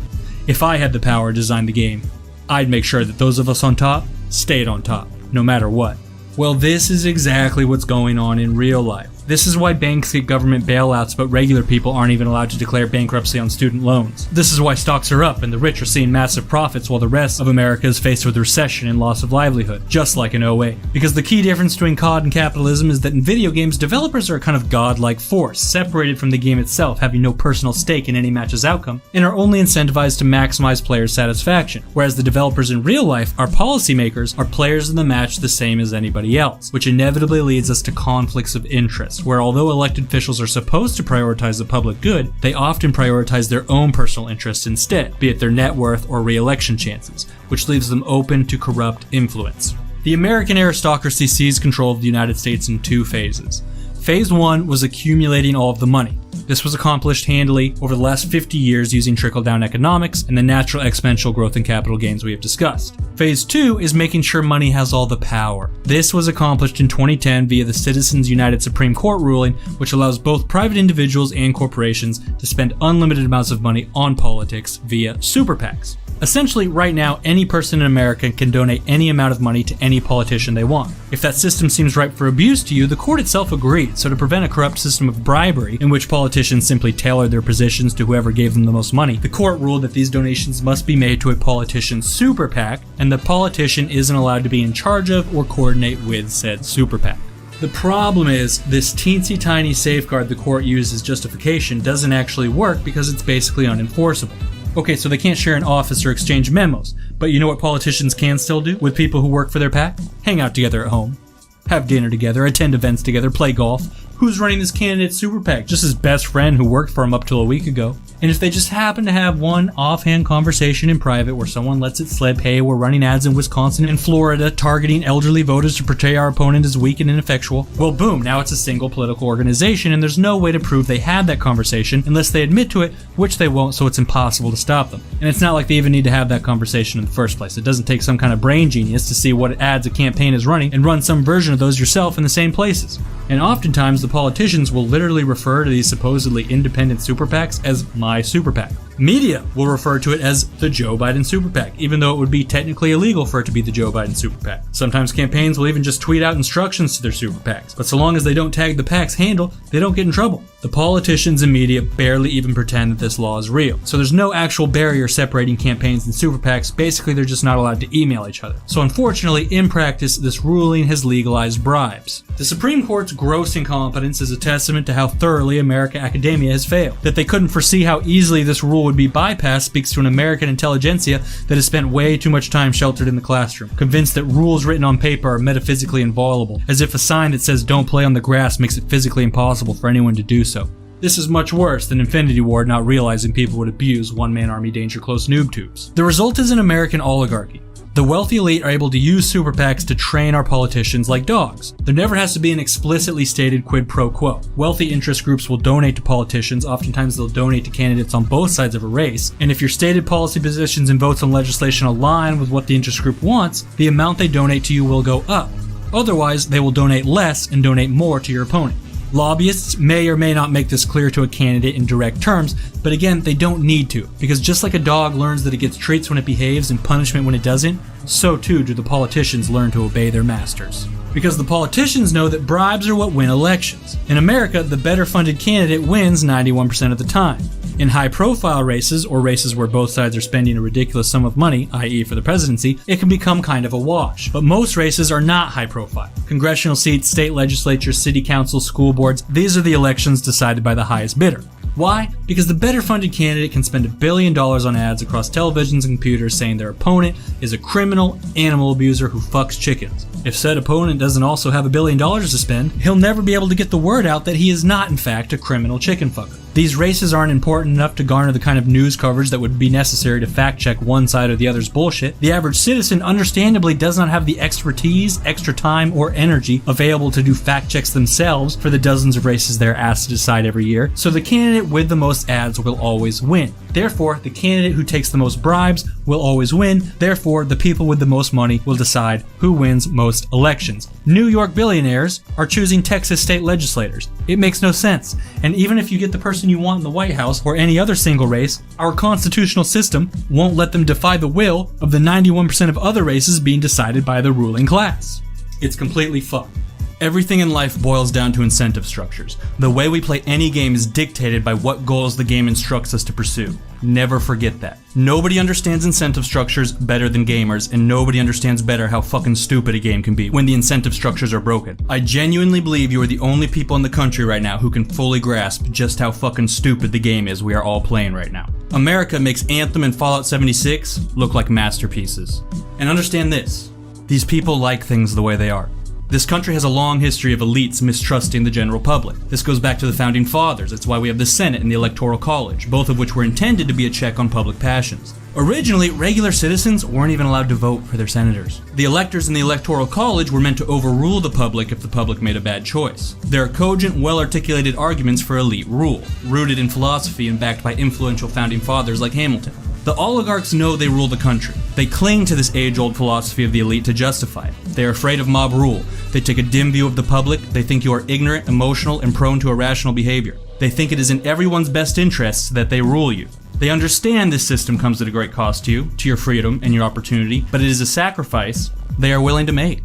If I had the power to design the game, I'd make sure that those of us on top stayed on top, no matter what. Well, this is exactly what's going on in real life. This is why banks get government bailouts, but regular people aren't even allowed to declare bankruptcy on student loans. This is why stocks are up and the rich are seeing massive profits while the rest of America is faced with recession and loss of livelihood, just like in 08. Because the key difference between COD and capitalism is that in video games, developers are a kind of godlike force, separated from the game itself, having no personal stake in any match's outcome, and are only incentivized to maximize player satisfaction. Whereas the developers in real life, our policymakers, are players in the match the same as anybody else, which inevitably leads us to conflicts of interest, where although elected officials are supposed to prioritize the public good, they often prioritize their own personal interests instead, be it their net worth or re-election chances, which leaves them open to corrupt influence. The American aristocracy seized control of the United States in 2 phases. Phase 1 was accumulating all of the money. This was accomplished handily over the last 50 years using trickle-down economics and the natural exponential growth in capital gains we have discussed. Phase 2 is making sure money has all the power. This was accomplished in 2010 via the Citizens United Supreme Court ruling, which allows both private individuals and corporations to spend unlimited amounts of money on politics via super PACs. Essentially, right now, any person in America can donate any amount of money to any politician they want. If that system seems ripe for abuse to you, the court itself agreed, so to prevent a corrupt system of bribery, in which politicians simply tailor their positions to whoever gave them the most money, the court ruled that these donations must be made to a politician's super PAC, and the politician isn't allowed to be in charge of or coordinate with said super PAC. The problem is, this teensy tiny safeguard the court used as justification doesn't actually work because it's basically unenforceable. Okay, so they can't share an office or exchange memos, but you know what politicians can still do with people who work for their PAC? Hang out together at home, have dinner together, attend events together, play golf. Who's running this candidate's super PAC? Just his best friend who worked for him up till a week ago. And if they just happen to have one offhand conversation in private where someone lets it slip, hey, we're running ads in Wisconsin and Florida targeting elderly voters to portray our opponent as weak and ineffectual, well, boom, now it's a single political organization and there's no way to prove they had that conversation unless they admit to it, which they won't, so it's impossible to stop them. And it's not like they even need to have that conversation in the first place. It doesn't take some kind of brain genius to see what ads a campaign is running and run some version of those yourself in the same places. And oftentimes, the politicians will literally refer to these supposedly independent super PACs as my super PAC. Media will refer to it as the Joe Biden super PAC, even though it would be technically illegal for it to be the Joe Biden super PAC. Sometimes campaigns will even just tweet out instructions to their super PACs, but so long as they don't tag the PAC's handle, they don't get in trouble. The politicians and media barely even pretend that this law is real, so there's no actual barrier separating campaigns and super PACs. Basically, they're just not allowed to email each other. So unfortunately, in practice, this ruling has legalized bribes. The Supreme Court's gross incompetence is a testament to how thoroughly American academia has failed. That they couldn't foresee how easily this rule would be bypassed speaks to an American intelligentsia that has spent way too much time sheltered in the classroom, convinced that rules written on paper are metaphysically inviolable, as if a sign that says don't play on the grass makes it physically impossible for anyone to do so. This is much worse than Infinity Ward not realizing people would abuse one-man army danger close noob tubes. The result is an American oligarchy. The wealthy elite are able to use super PACs to train our politicians like dogs. There never has to be an explicitly stated quid pro quo. Wealthy interest groups will donate to politicians, oftentimes they'll donate to candidates on both sides of a race, and if your stated policy positions and votes on legislation align with what the interest group wants, the amount they donate to you will go up. Otherwise, they will donate less and donate more to your opponent. Lobbyists may or may not make this clear to a candidate in direct terms, but again, they don't need to, because just like a dog learns that it gets treats when it behaves and punishment when it doesn't, so too do the politicians learn to obey their masters. Because the politicians know that bribes are what win elections. In America, the better funded candidate wins 91% of the time. In high-profile races, or races where both sides are spending a ridiculous sum of money, i.e. for the presidency, it can become kind of a wash. But most races are not high-profile. Congressional seats, state legislatures, city councils, school boards, these are the elections decided by the highest bidder. Why? Because the better funded candidate can spend $1 billion on ads across televisions and computers saying their opponent is a criminal animal abuser who fucks chickens. If said opponent doesn't also have $1 billion to spend, he'll never be able to get the word out that he is not in fact a criminal chicken fucker. These races aren't important enough to garner the kind of news coverage that would be necessary to fact check one side or the other's bullshit. The average citizen understandably does not have the expertise, extra time, or energy available to do fact checks themselves for the dozens of races they're asked to decide every year, so the candidate with the most ads will always win. Therefore, the candidate who takes the most bribes will always win. Therefore, the people with the most money will decide who wins most elections. New York billionaires are choosing Texas state legislators. It makes no sense. And even if you get the person you want in the White House or any other single race, our constitutional system won't let them defy the will of the 91% of other races being decided by the ruling class. It's completely fucked. Everything in life boils down to incentive structures. The way we play any game is dictated by what goals the game instructs us to pursue. Never forget that. Nobody understands incentive structures better than gamers, and nobody understands better how fucking stupid a game can be when the incentive structures are broken. I genuinely believe you are the only people in the country right now who can fully grasp just how fucking stupid the game is we are all playing right now. America makes Anthem and Fallout 76 look like masterpieces. And understand this, these people like things the way they are. This country has a long history of elites mistrusting the general public. This goes back to the Founding Fathers. It's why we have the Senate and the Electoral College, both of which were intended to be a check on public passions. Originally, regular citizens weren't even allowed to vote for their senators. The electors in the Electoral College were meant to overrule the public if the public made a bad choice. There are cogent, well-articulated arguments for elite rule, rooted in philosophy and backed by influential Founding Fathers like Hamilton. The oligarchs know they rule the country. They cling to this age-old philosophy of the elite to justify it. They are afraid of mob rule. They take a dim view of the public. They think you are ignorant, emotional, and prone to irrational behavior. They think it is in everyone's best interests that they rule you. They understand this system comes at a great cost to you, to your freedom and your opportunity, but it is a sacrifice they are willing to make.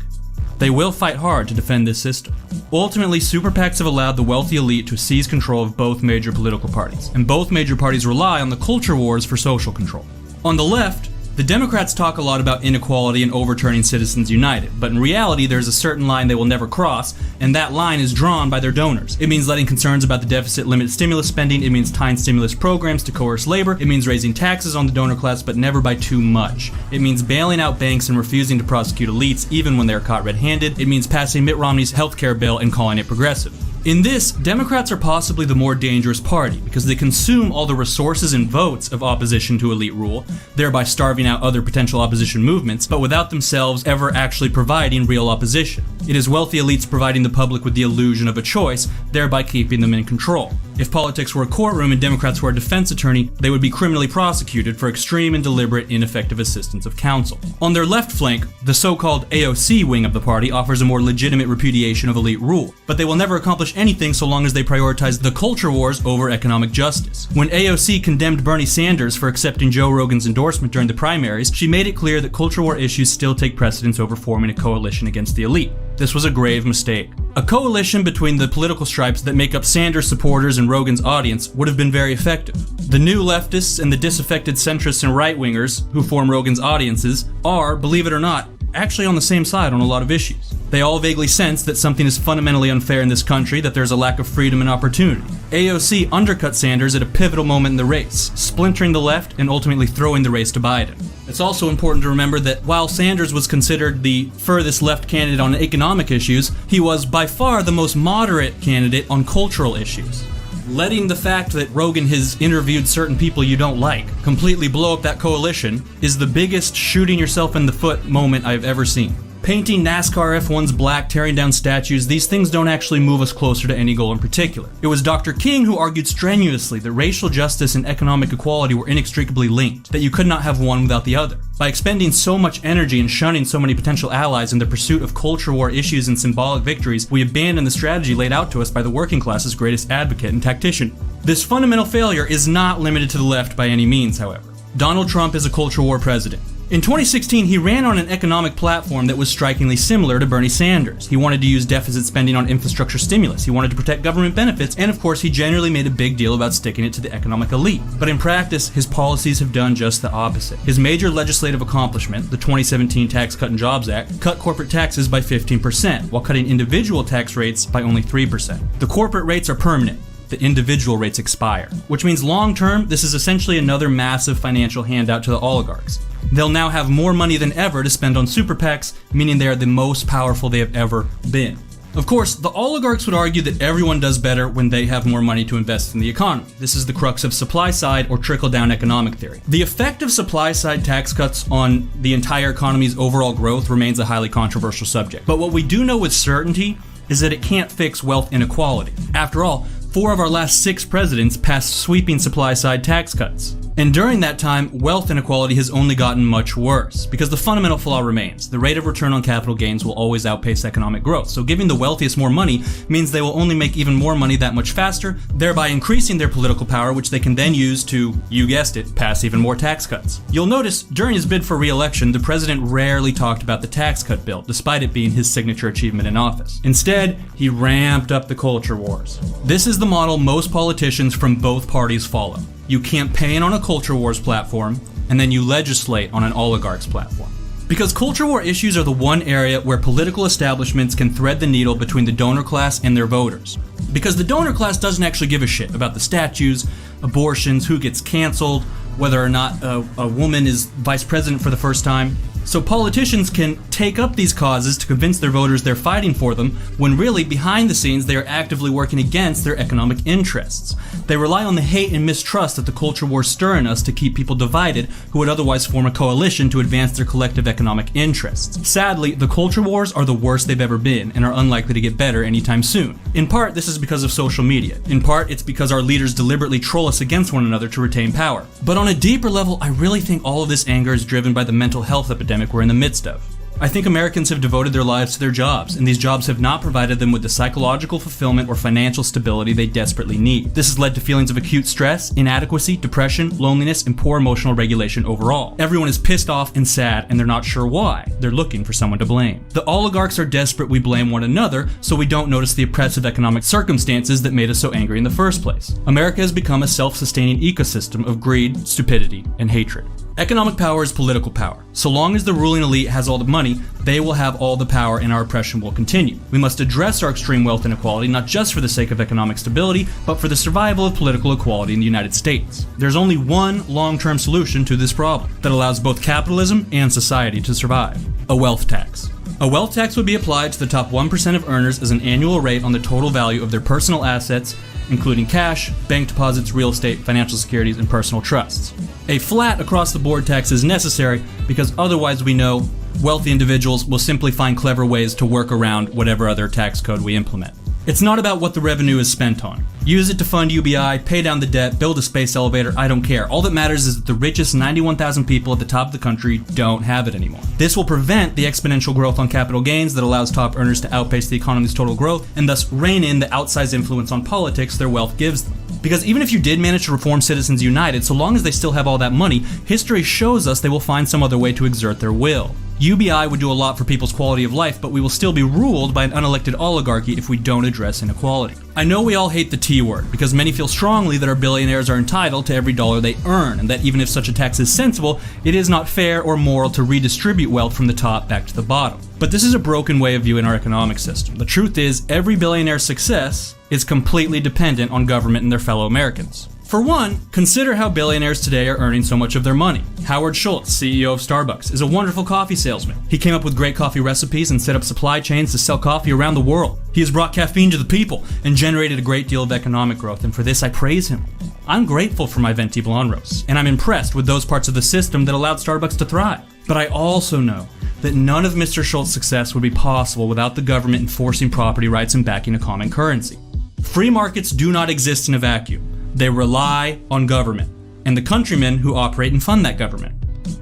They will fight hard to defend this system. Ultimately, super PACs have allowed the wealthy elite to seize control of both major political parties, and both major parties rely on the culture wars for social control. On the left, the Democrats talk a lot about inequality and overturning Citizens United, but in reality there's a certain line they will never cross, and that line is drawn by their donors. It means letting concerns about the deficit limit stimulus spending, it means tying stimulus programs to coerce labor, it means raising taxes on the donor class but never by too much. It means bailing out banks and refusing to prosecute elites even when they're caught red-handed. It means passing Mitt Romney's healthcare bill and calling it progressive. In this, Democrats are possibly the more dangerous party because they consume all the resources and votes of opposition to elite rule, thereby starving out other potential opposition movements, but without themselves ever actually providing real opposition. It is wealthy elites providing the public with the illusion of a choice, thereby keeping them in control. If politics were a courtroom and Democrats were a defense attorney, they would be criminally prosecuted for extreme and deliberate ineffective assistance of counsel. On their left flank, the so-called AOC wing of the party offers a more legitimate repudiation of elite rule, but they will never accomplish anything so long as they prioritize the culture wars over economic justice. When AOC condemned Bernie Sanders for accepting Joe Rogan's endorsement during the primaries, she made it clear that culture war issues still take precedence over forming a coalition against the elite. This was a grave mistake. A coalition between the political stripes that make up Sanders supporters and Rogan's audience would have been very effective. The new leftists and the disaffected centrists and right-wingers who form Rogan's audiences are, believe it or not, actually on the same side on a lot of issues. They all vaguely sense that something is fundamentally unfair in this country, that there's a lack of freedom and opportunity. AOC undercut Sanders at a pivotal moment in the race, splintering the left and ultimately throwing the race to Biden. It's also important to remember that while Sanders was considered the furthest left candidate on economic issues, he was by far the most moderate candidate on cultural issues. letting the fact that Rogan has interviewed certain people you don't like completely blow up that coalition is the biggest shooting yourself in the foot moment I've ever seen. Painting NASCAR F1's black, tearing down statues, these things don't actually move us closer to any goal in particular. It was Dr. King who argued strenuously that racial justice and economic equality were inextricably linked, that you could not have one without the other. By expending so much energy and shunning so many potential allies in the pursuit of culture war issues and symbolic victories, we abandon the strategy laid out to us by the working class's greatest advocate and tactician. This fundamental failure is not limited to the left by any means, however. Donald Trump is a culture war president. In 2016, he ran on an economic platform that was strikingly similar to Bernie Sanders. He wanted to use deficit spending on infrastructure stimulus. He wanted to protect government benefits, and of course, he generally made a big deal about sticking it to the economic elite. But in practice, his policies have done just the opposite. His major legislative accomplishment, the 2017 Tax Cut and Jobs Act, cut corporate taxes by 15%, while cutting individual tax rates by only 3%. The corporate rates are permanent. The individual rates expire, which means long-term, this is essentially another massive financial handout to the oligarchs. They'll now have more money than ever to spend on super PACs, meaning they are the most powerful they have ever been. Of course, the oligarchs would argue that everyone does better when they have more money to invest in the economy. This is the crux of supply-side or trickle-down economic theory. The effect of supply-side tax cuts on the entire economy's overall growth remains a highly controversial subject. But what we do know with certainty is that it can't fix wealth inequality. After all, 4 of our last 6 presidents passed sweeping supply-side tax cuts. And during that time, wealth inequality has only gotten much worse, because the fundamental flaw remains. The rate of return on capital gains will always outpace economic growth, so giving the wealthiest more money means they will only make even more money that much faster, thereby increasing their political power, which they can then use to, you guessed it, pass even more tax cuts. You'll notice, during his bid for re-election, the president rarely talked about the tax cut bill, despite it being his signature achievement in office. Instead, he ramped up the culture wars. This is the model most politicians from both parties follow. You campaign on a culture wars platform, and then you legislate on an oligarch's platform. Because culture war issues are the one area where political establishments can thread the needle between the donor class and their voters. Because the donor class doesn't actually give a shit about the statues, abortions, who gets canceled, whether or not a woman is vice president for the first time. So politicians can take up these causes to convince their voters they're fighting for them, when really, behind the scenes, they are actively working against their economic interests. They rely on the hate and mistrust that the culture wars stir in us to keep people divided who would otherwise form a coalition to advance their collective economic interests. Sadly, the culture wars are the worst they've ever been, and are unlikely to get better anytime soon. In part, this is because of social media. In part, it's because our leaders deliberately troll us against one another to retain power. But on a deeper level, I really think all of this anger is driven by the mental health epidemic we're in the midst of. I think Americans have devoted their lives to their jobs, and these jobs have not provided them with the psychological fulfillment or financial stability they desperately need. This has led to feelings of acute stress, inadequacy, depression, loneliness, and poor emotional regulation overall. Everyone is pissed off and sad, and they're not sure why. They're looking for someone to blame. The oligarchs are desperate we blame one another, so we don't notice the oppressive economic circumstances that made us so angry in the first place. America has become a self-sustaining ecosystem of greed, stupidity, and hatred. Economic power is political power. So long as the ruling elite has all the money, they will have all the power and our oppression will continue. We must address our extreme wealth inequality not just for the sake of economic stability, but for the survival of political equality in the United States. There's only one long-term solution to this problem that allows both capitalism and society to survive: a wealth tax. A wealth tax would be applied to the top 1% of earners as an annual rate on the total value of their personal assets, including cash, bank deposits, real estate, financial securities, and personal trusts. A flat across-the-board tax is necessary because otherwise we know wealthy individuals will simply find clever ways to work around whatever other tax code we implement. It's not about what the revenue is spent on. Use it to fund UBI, pay down the debt, build a space elevator, I don't care. All that matters is that the richest 91,000 people at the top of the country don't have it anymore. This will prevent the exponential growth on capital gains that allows top earners to outpace the economy's total growth and thus rein in the outsized influence on politics their wealth gives them. Because even if you did manage to reform Citizens United, so long as they still have all that money, history shows us they will find some other way to exert their will. UBI would do a lot for people's quality of life, but we will still be ruled by an unelected oligarchy if we don't address inequality. I know we all hate the T word, because many feel strongly that our billionaires are entitled to every dollar they earn, and that even if such a tax is sensible, it is not fair or moral to redistribute wealth from the top back to the bottom. But this is a broken way of viewing our economic system. The truth is, every billionaire's success is completely dependent on government and their fellow Americans. For one, consider how billionaires today are earning so much of their money. Howard Schultz, CEO of Starbucks, is a wonderful coffee salesman. He came up with great coffee recipes and set up supply chains to sell coffee around the world. He has brought caffeine to the people and generated a great deal of economic growth, and for this I praise him. I'm grateful for my Venti Blonde Roast, and I'm impressed with those parts of the system that allowed Starbucks to thrive. But I also know that none of Mr. Schultz's success would be possible without the government enforcing property rights and backing a common currency. Free markets do not exist in a vacuum. They rely on government and the countrymen who operate and fund that government.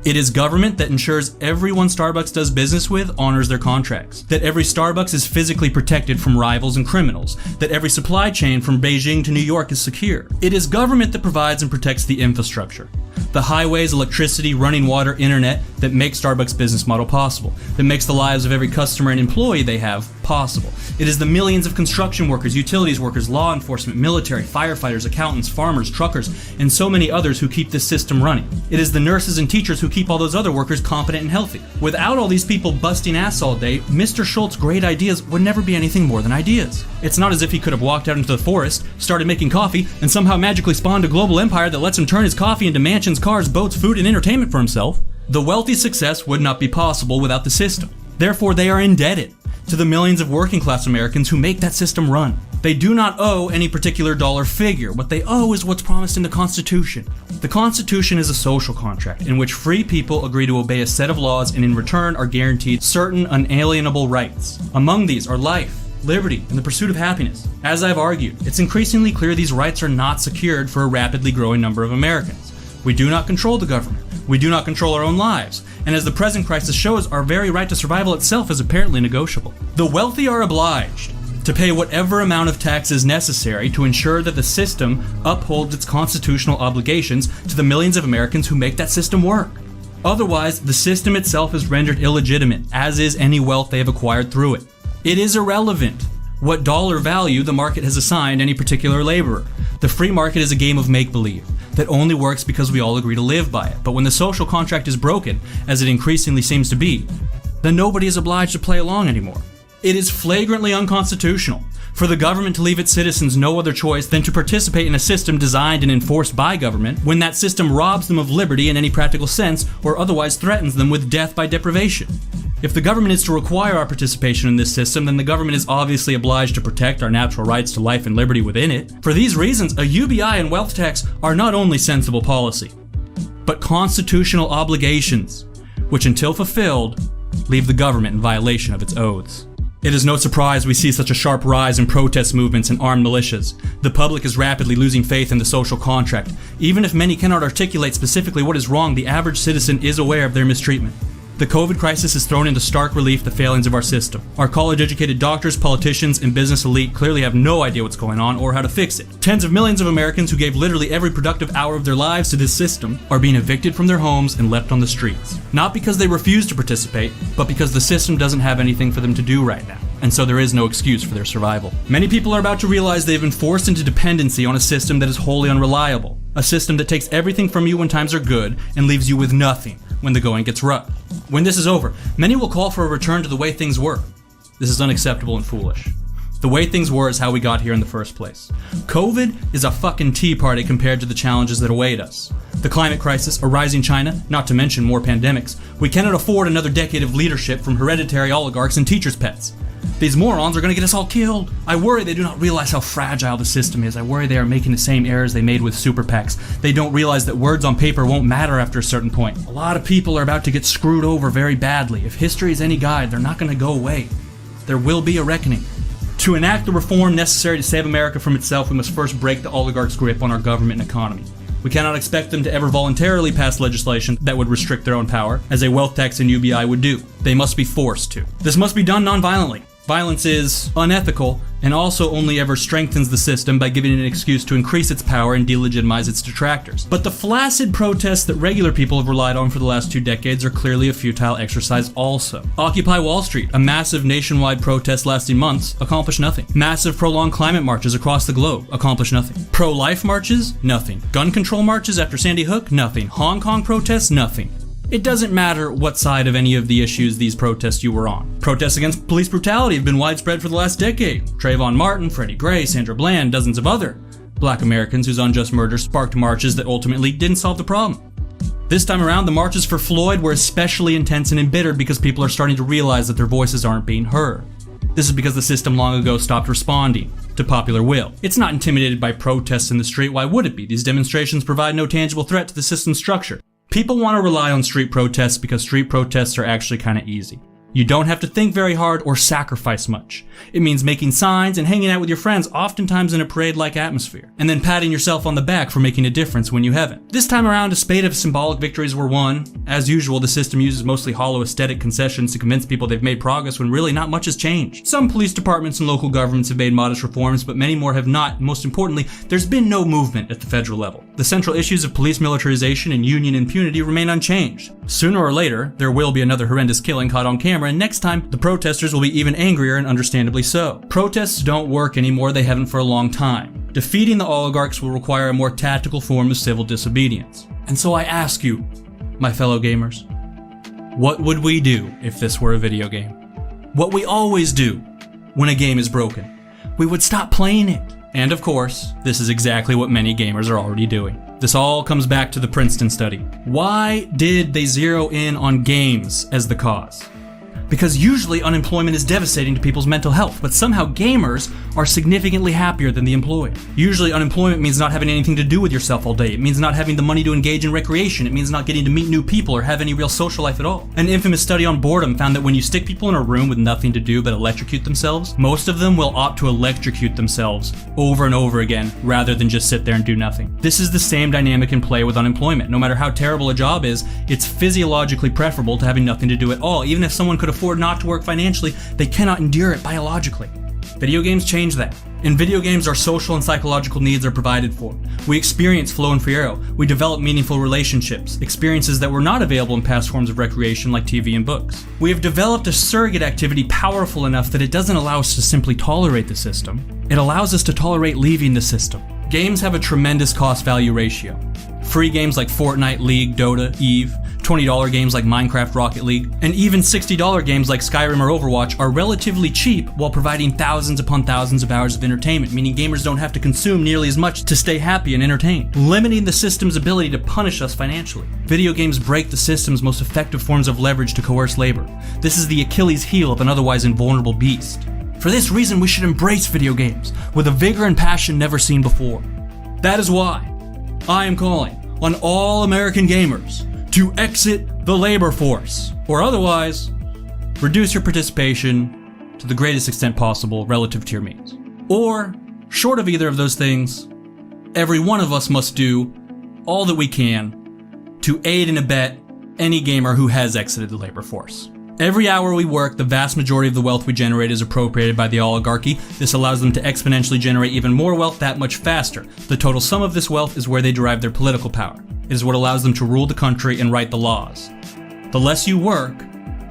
It is government that ensures everyone Starbucks does business with honors their contracts, that every Starbucks is physically protected from rivals and criminals, that every supply chain from Beijing to New York is secure. It is government that provides and protects the infrastructure, the highways, electricity, running water, internet that make Starbucks' business model possible, that makes the lives of every customer and employee they have possible. It is the millions of construction workers, utilities workers, law enforcement, military, firefighters, accountants, farmers, truckers, and so many others who keep this system running. It is the nurses and teachers who keep all those other workers competent and healthy. Without all these people busting ass all day, Mr. Schultz's great ideas would never be anything more than ideas. It's not as if he could have walked out into the forest, started making coffee, and somehow magically spawned a global empire that lets him turn his coffee into mansions, cars, boats, food, and entertainment for himself. The wealthy success would not be possible without the system. Therefore, they are indebted to the millions of working class Americans who make that system run. They do not owe any particular dollar figure. What they owe is what's promised in the Constitution. The Constitution is a social contract in which free people agree to obey a set of laws and in return are guaranteed certain unalienable rights. Among these are life, liberty, and the pursuit of happiness. As I've argued, it's increasingly clear these rights are not secured for a rapidly growing number of Americans. We do not control the government. We do not control our own lives. And as the present crisis shows, our very right to survival itself is apparently negotiable. The wealthy are obliged to pay whatever amount of tax is necessary to ensure that the system upholds its constitutional obligations to the millions of Americans who make that system work. Otherwise, the system itself is rendered illegitimate, as is any wealth they have acquired through it. It is irrelevant what dollar value the market has assigned any particular laborer. The free market is a game of make-believe that only works because we all agree to live by it. But when the social contract is broken, as it increasingly seems to be, then nobody is obliged to play along anymore. It is flagrantly unconstitutional for the government to leave its citizens no other choice than to participate in a system designed and enforced by government when that system robs them of liberty in any practical sense or otherwise threatens them with death by deprivation. If the government is to require our participation in this system, then the government is obviously obliged to protect our natural rights to life and liberty within it. For these reasons, a UBI and wealth tax are not only sensible policy, but constitutional obligations, which until fulfilled, leave the government in violation of its oaths. It is no surprise we see such a sharp rise in protest movements and armed militias. The public is rapidly losing faith in the social contract. Even if many cannot articulate specifically what is wrong, the average citizen is aware of their mistreatment. The COVID crisis has thrown into stark relief the failings of our system. Our college-educated doctors, politicians, and business elite clearly have no idea what's going on or how to fix it. Tens of millions of Americans who gave literally every productive hour of their lives to this system are being evicted from their homes and left on the streets. Not because they refuse to participate, but because the system doesn't have anything for them to do right now. And so there is no excuse for their survival. Many people are about to realize they've been forced into dependency on a system that is wholly unreliable. A system that takes everything from you when times are good and leaves you with nothing when the going gets rough. When this is over, many will call for a return to the way things were. This is unacceptable and foolish. The way things were is how we got here in the first place. COVID is a fucking tea party compared to the challenges that await us. The climate crisis, a rising China, not to mention more pandemics. We cannot afford another decade of leadership from hereditary oligarchs and teachers' pets. These morons are going to get us all killed. I worry they do not realize how fragile the system is. I worry they are making the same errors they made with super PACs. They don't realize that words on paper won't matter after a certain point. A lot of people are about to get screwed over very badly. If history is any guide, they're not going to go away. There will be a reckoning. To enact the reform necessary to save America from itself, we must first break the oligarchs' grip on our government and economy. We cannot expect them to ever voluntarily pass legislation that would restrict their own power, as a wealth tax and UBI would do. They must be forced to. This must be done non-violently. Violence is unethical and also only ever strengthens the system by giving it an excuse to increase its power and delegitimize its detractors. But the flaccid protests that regular people have relied on for the last 2 decades are clearly a futile exercise also. Occupy Wall Street, a massive nationwide protest lasting months, accomplished nothing. Massive prolonged climate marches across the globe, accomplished nothing. Pro-life marches, nothing. Gun control marches after Sandy Hook, nothing. Hong Kong protests, nothing. It doesn't matter what side of any of the issues these protests you were on. Protests against police brutality have been widespread for the last decade. Trayvon Martin, Freddie Gray, Sandra Bland, dozens of other Black Americans whose unjust murder sparked marches that ultimately didn't solve the problem. This time around, the marches for Floyd were especially intense and embittered because people are starting to realize that their voices aren't being heard. This is because the system long ago stopped responding to popular will. It's not intimidated by protests in the street. Why would it be? These demonstrations provide no tangible threat to the system's structure. People want to rely on street protests because street protests are actually kind of easy. You don't have to think very hard or sacrifice much. It means making signs and hanging out with your friends, oftentimes in a parade-like atmosphere, and then patting yourself on the back for making a difference when you haven't. This time around, a spate of symbolic victories were won. As usual, the system uses mostly hollow aesthetic concessions to convince people they've made progress when really not much has changed. Some police departments and local governments have made modest reforms, but many more have not, and most importantly, there's been no movement at the federal level. The central issues of police militarization and union impunity remain unchanged. Sooner or later, there will be another horrendous killing caught on camera, and next time, the protesters will be even angrier, and understandably so. Protests don't work anymore, they haven't for a long time. Defeating the oligarchs will require a more tactical form of civil disobedience. And so I ask you, my fellow gamers, what would we do if this were a video game? What we always do when a game is broken. We would stop playing it. And of course, this is exactly what many gamers are already doing. This all comes back to the Princeton study. Why did they zero in on games as the cause? Because usually unemployment is devastating to people's mental health, but somehow gamers are significantly happier than the employed. Usually unemployment means not having anything to do with yourself all day. It means not having the money to engage in recreation. It means not getting to meet new people or have any real social life at all. An infamous study on boredom found that when you stick people in a room with nothing to do but electrocute themselves, most of them will opt to electrocute themselves over and over again rather than just sit there and do nothing. This is the same dynamic in play with unemployment. No matter how terrible a job is, it's physiologically preferable to having nothing to do at all. Even if someone could afford not to work financially, they cannot endure it biologically. Video games change that. In video games, our social and psychological needs are provided for. We experience flow and fiero. We develop meaningful relationships, experiences that were not available in past forms of recreation like TV and books. We have developed a surrogate activity powerful enough that it doesn't allow us to simply tolerate the system. It allows us to tolerate leaving the system. Games have a tremendous cost-value ratio. Free games like Fortnite, League, Dota, EVE, $20 games like Minecraft, Rocket League, and even $60 games like Skyrim or Overwatch are relatively cheap while providing thousands upon thousands of hours of entertainment, meaning gamers don't have to consume nearly as much to stay happy and entertained, limiting the system's ability to punish us financially. Video games break the system's most effective forms of leverage to coerce labor. This is the Achilles heel of an otherwise invulnerable beast. For this reason, we should embrace video games with a vigor and passion never seen before. That is why I am calling on all American gamers to exit the labor force, or otherwise, reduce your participation to the greatest extent possible relative to your means. Or, short of either of those things, every one of us must do all that we can to aid and abet any gamer who has exited the labor force. Every hour we work, the vast majority of the wealth we generate is appropriated by the oligarchy. This allows them to exponentially generate even more wealth that much faster. The total sum of this wealth is where they derive their political power. It is what allows them to rule the country and write the laws. The less you work,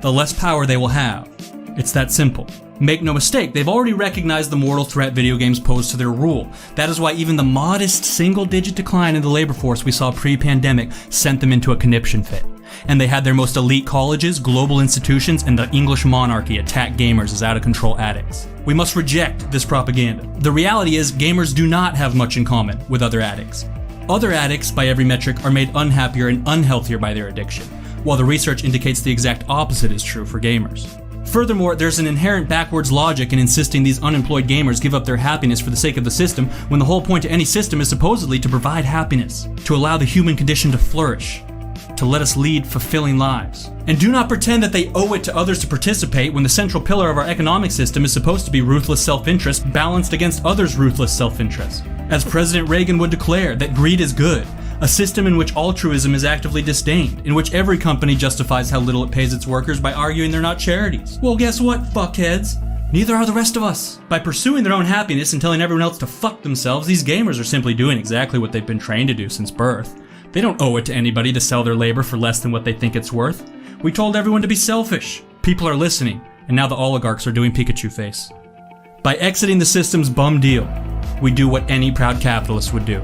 the less power they will have. It's that simple. Make no mistake, they've already recognized the mortal threat video games pose to their rule. That is why even the modest single-digit decline in the labor force we saw pre-pandemic sent them into a conniption fit. And they had their most elite colleges, global institutions, and the English monarchy attack gamers as out-of-control addicts. We must reject this propaganda. The reality is, gamers do not have much in common with other addicts. Other addicts, by every metric, are made unhappier and unhealthier by their addiction, while the research indicates the exact opposite is true for gamers. Furthermore, there's an inherent backwards logic in insisting these unemployed gamers give up their happiness for the sake of the system, when the whole point to any system is supposedly to provide happiness, to allow the human condition to flourish, to let us lead fulfilling lives. And do not pretend that they owe it to others to participate when the central pillar of our economic system is supposed to be ruthless self-interest balanced against others' ruthless self-interest. As President Reagan would declare, that greed is good, a system in which altruism is actively disdained, in which every company justifies how little it pays its workers by arguing they're not charities. Well, guess what, fuckheads? Neither are the rest of us. By pursuing their own happiness and telling everyone else to fuck themselves, these gamers are simply doing exactly what they've been trained to do since birth. They don't owe it to anybody to sell their labor for less than what they think it's worth. We told everyone to be selfish. People are listening, and now the oligarchs are doing Pikachu face. By exiting the system's bum deal, we do what any proud capitalist would do.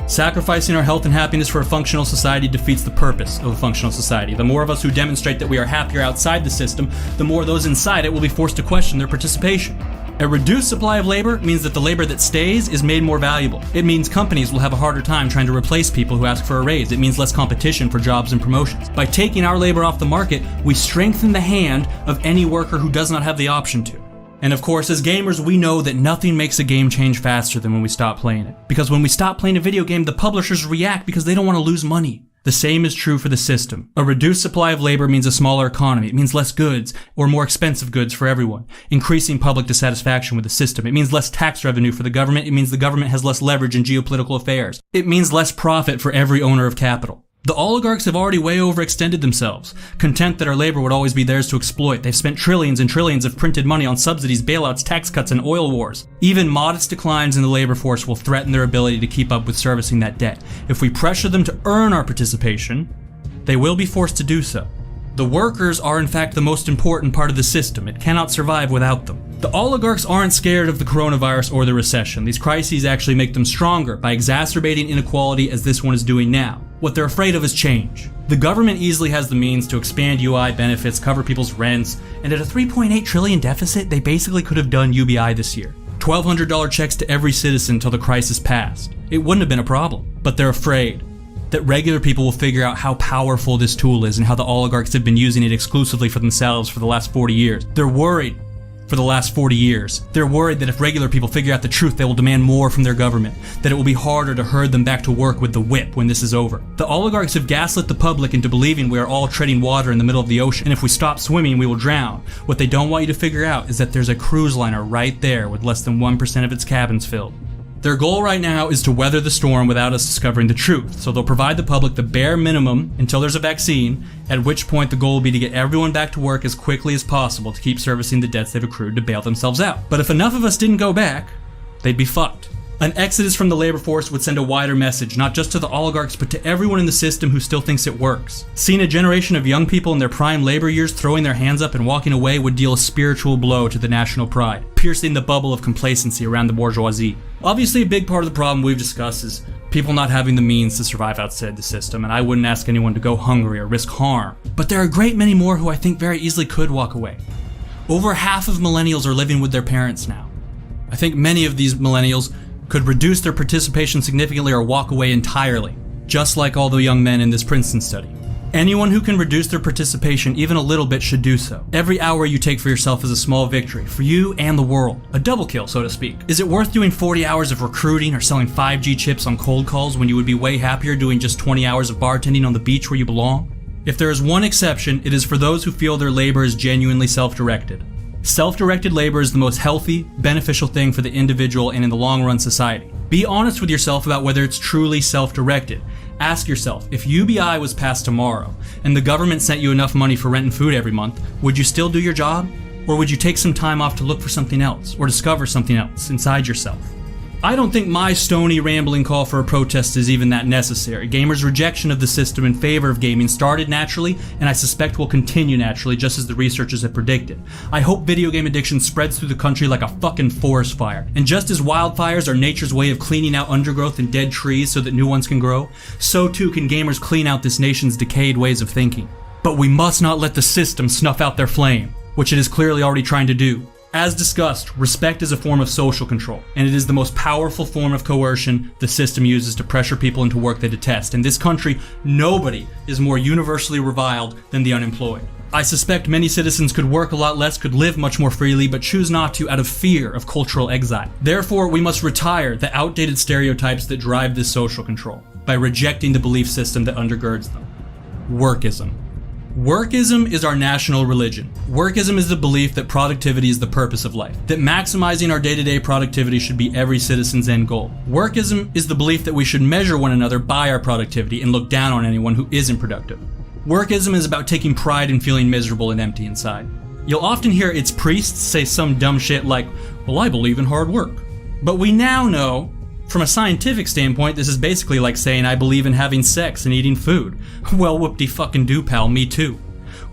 Sacrificing our health and happiness for a functional society defeats the purpose of a functional society. The more of us who demonstrate that we are happier outside the system, the more those inside it will be forced to question their participation. A reduced supply of labor means that the labor that stays is made more valuable. It means companies will have a harder time trying to replace people who ask for a raise. It means less competition for jobs and promotions. By taking our labor off the market, we strengthen the hand of any worker who does not have the option to. And of course, as gamers, we know that nothing makes a game change faster than when we stop playing it. Because when we stop playing a video game, the publishers react because they don't want to lose money. The same is true for the system. A reduced supply of labor means a smaller economy. It means less goods, or more expensive goods for everyone, increasing public dissatisfaction with the system. It means less tax revenue for the government. It means the government has less leverage in geopolitical affairs. It means less profit for every owner of capital. The oligarchs have already way overextended themselves, content that our labor would always be theirs to exploit. They've spent trillions and trillions of printed money on subsidies, bailouts, tax cuts, and oil wars. Even modest declines in the labor force will threaten their ability to keep up with servicing that debt. If we pressure them to earn our participation, they will be forced to do so. The workers are in fact the most important part of the system. It cannot survive without them. The oligarchs aren't scared of the coronavirus or the recession. These crises actually make them stronger by exacerbating inequality as this one is doing now. What they're afraid of is change. The government easily has the means to expand UI benefits, cover people's rents, and at a $3.8 trillion deficit, they basically could have done UBI this year. $1,200 checks to every citizen until the crisis passed. It wouldn't have been a problem, but they're afraid that regular people will figure out how powerful this tool is and how the oligarchs have been using it exclusively for themselves for the last 40 years. They're worried for the last 40 years. They're worried that if regular people figure out the truth, they will demand more from their government, that it will be harder to herd them back to work with the whip when this is over. The oligarchs have gaslit the public into believing we are all treading water in the middle of the ocean, and if we stop swimming, we will drown. What they don't want you to figure out is that there's a cruise liner right there with less than 1% of its cabins filled. Their goal right now is to weather the storm without us discovering the truth, so they'll provide the public the bare minimum until there's a vaccine, at which point the goal will be to get everyone back to work as quickly as possible to keep servicing the debts they've accrued to bail themselves out. But if enough of us didn't go back, they'd be fucked. An exodus from the labor force would send a wider message, not just to the oligarchs, but to everyone in the system who still thinks it works. Seeing a generation of young people in their prime labor years throwing their hands up and walking away would deal a spiritual blow to the national pride, piercing the bubble of complacency around the bourgeoisie. Obviously, a big part of the problem we've discussed is people not having the means to survive outside the system, and I wouldn't ask anyone to go hungry or risk harm. But there are a great many more who I think very easily could walk away. Over half of millennials are living with their parents now. I think many of these millennials could reduce their participation significantly or walk away entirely, just like all the young men in this Princeton study. Anyone who can reduce their participation even a little bit should do so. Every hour you take for yourself is a small victory, for you and the world. A double kill, so to speak. Is it worth doing 40 hours of recruiting or selling 5G chips on cold calls when you would be way happier doing just 20 hours of bartending on the beach where you belong? If there is one exception, it is for those who feel their labor is genuinely self-directed. Self-directed labor is the most healthy, beneficial thing for the individual and in the long run society. Be honest with yourself about whether it's truly self-directed. Ask yourself, if UBI was passed tomorrow and the government sent you enough money for rent and food every month, would you still do your job? Or would you take some time off to look for something else or discover something else inside yourself? I don't think my stony, rambling call for a protest is even that necessary. Gamers' rejection of the system in favor of gaming started naturally, and I suspect will continue naturally, just as the researchers have predicted. I hope video game addiction spreads through the country like a fucking forest fire. And just as wildfires are nature's way of cleaning out undergrowth and dead trees so that new ones can grow, so too can gamers clean out this nation's decayed ways of thinking. But we must not let the system snuff out their flame, which it is clearly already trying to do. As discussed, respect is a form of social control, and it is the most powerful form of coercion the system uses to pressure people into work they detest. In this country, nobody is more universally reviled than the unemployed. I suspect many citizens could work a lot less, could live much more freely, but choose not to out of fear of cultural exile. Therefore, we must retire the outdated stereotypes that drive this social control by rejecting the belief system that undergirds them. Workism. Workism is our national religion. Workism is the belief that productivity is the purpose of life, that maximizing our day-to-day productivity should be every citizen's end goal. Workism is the belief that we should measure one another by our productivity and look down on anyone who isn't productive. Workism is about taking pride in feeling miserable and empty inside. You'll often hear its priests say some dumb shit like, well, I believe in hard work. But we now know, from a scientific standpoint, this is basically like saying I believe in having sex and eating food. Well, whoop-de-fucking-do, pal, me too.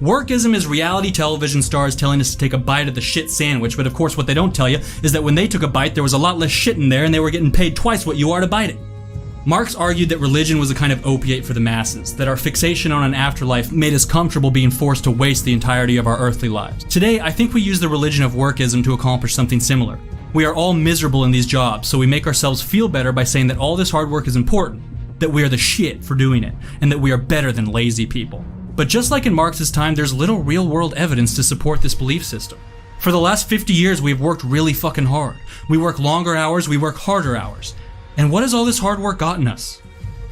Workism is reality television stars telling us to take a bite of the shit sandwich, but of course what they don't tell you is that when they took a bite, there was a lot less shit in there and they were getting paid twice what you are to bite it. Marx argued that religion was a kind of opiate for the masses, that our fixation on an afterlife made us comfortable being forced to waste the entirety of our earthly lives. Today, I think we use the religion of workism to accomplish something similar. We are all miserable in these jobs, so we make ourselves feel better by saying that all this hard work is important, that we are the shit for doing it, and that we are better than lazy people. But just like in Marx's time, there's little real-world evidence to support this belief system. For the last 50 years, we've worked really fucking hard. We work longer hours, we work harder hours. And what has all this hard work gotten us?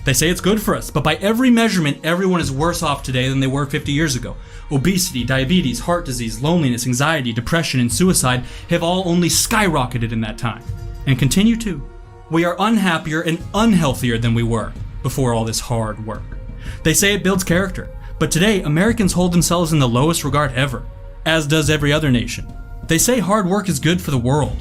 They say it's good for us, but by every measurement, everyone is worse off today than they were 50 years ago. Obesity, diabetes, heart disease, loneliness, anxiety, depression, and suicide have all only skyrocketed in that time, and continue to. We are unhappier and unhealthier than we were before all this hard work. They say it builds character, but today Americans hold themselves in the lowest regard ever, as does every other nation. They say hard work is good for the world,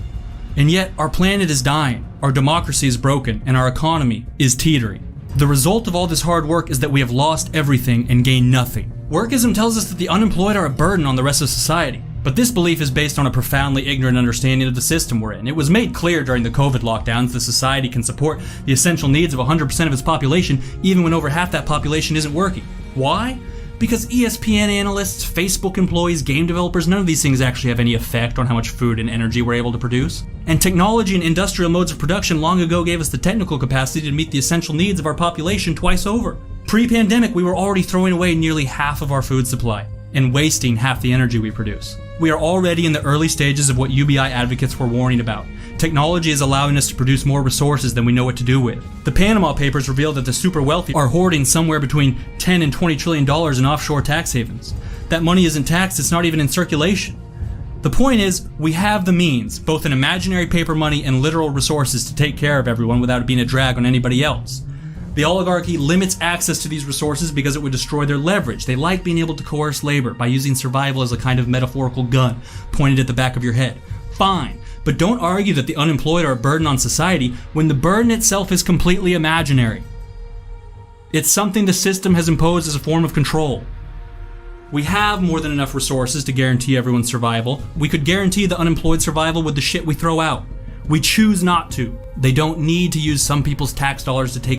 and yet our planet is dying, our democracy is broken, and our economy is teetering. The result of all this hard work is that we have lost everything and gained nothing. Workism tells us that the unemployed are a burden on the rest of society, but this belief is based on a profoundly ignorant understanding of the system we're in. It was made clear during the COVID lockdowns that society can support the essential needs of 100% of its population even when over half that population isn't working. Why? Because ESPN analysts, Facebook employees, game developers, none of these things actually have any effect on how much food and energy we're able to produce. And technology and industrial modes of production long ago gave us the technical capacity to meet the essential needs of our population twice over. Pre-pandemic, we were already throwing away nearly half of our food supply and wasting half the energy we produce. We are already in the early stages of what UBI advocates were warning about. Technology is allowing us to produce more resources than we know what to do with. The Panama Papers revealed that the super wealthy are hoarding somewhere between $10 and $20 trillion in offshore tax havens. That money isn't taxed, it's not even in circulation. The point is, we have the means, both in imaginary paper money and literal resources, to take care of everyone without it being a drag on anybody else. The oligarchy limits access to these resources because it would destroy their leverage. They like being able to coerce labor by using survival as a kind of metaphorical gun pointed at the back of your head. Fine, but don't argue that the unemployed are a burden on society when the burden itself is completely imaginary. It's something the system has imposed as a form of control. We have more than enough resources to guarantee everyone's survival. We could guarantee the unemployed survival with the shit we throw out. We choose not to. They don't need to use some people's tax dollars to take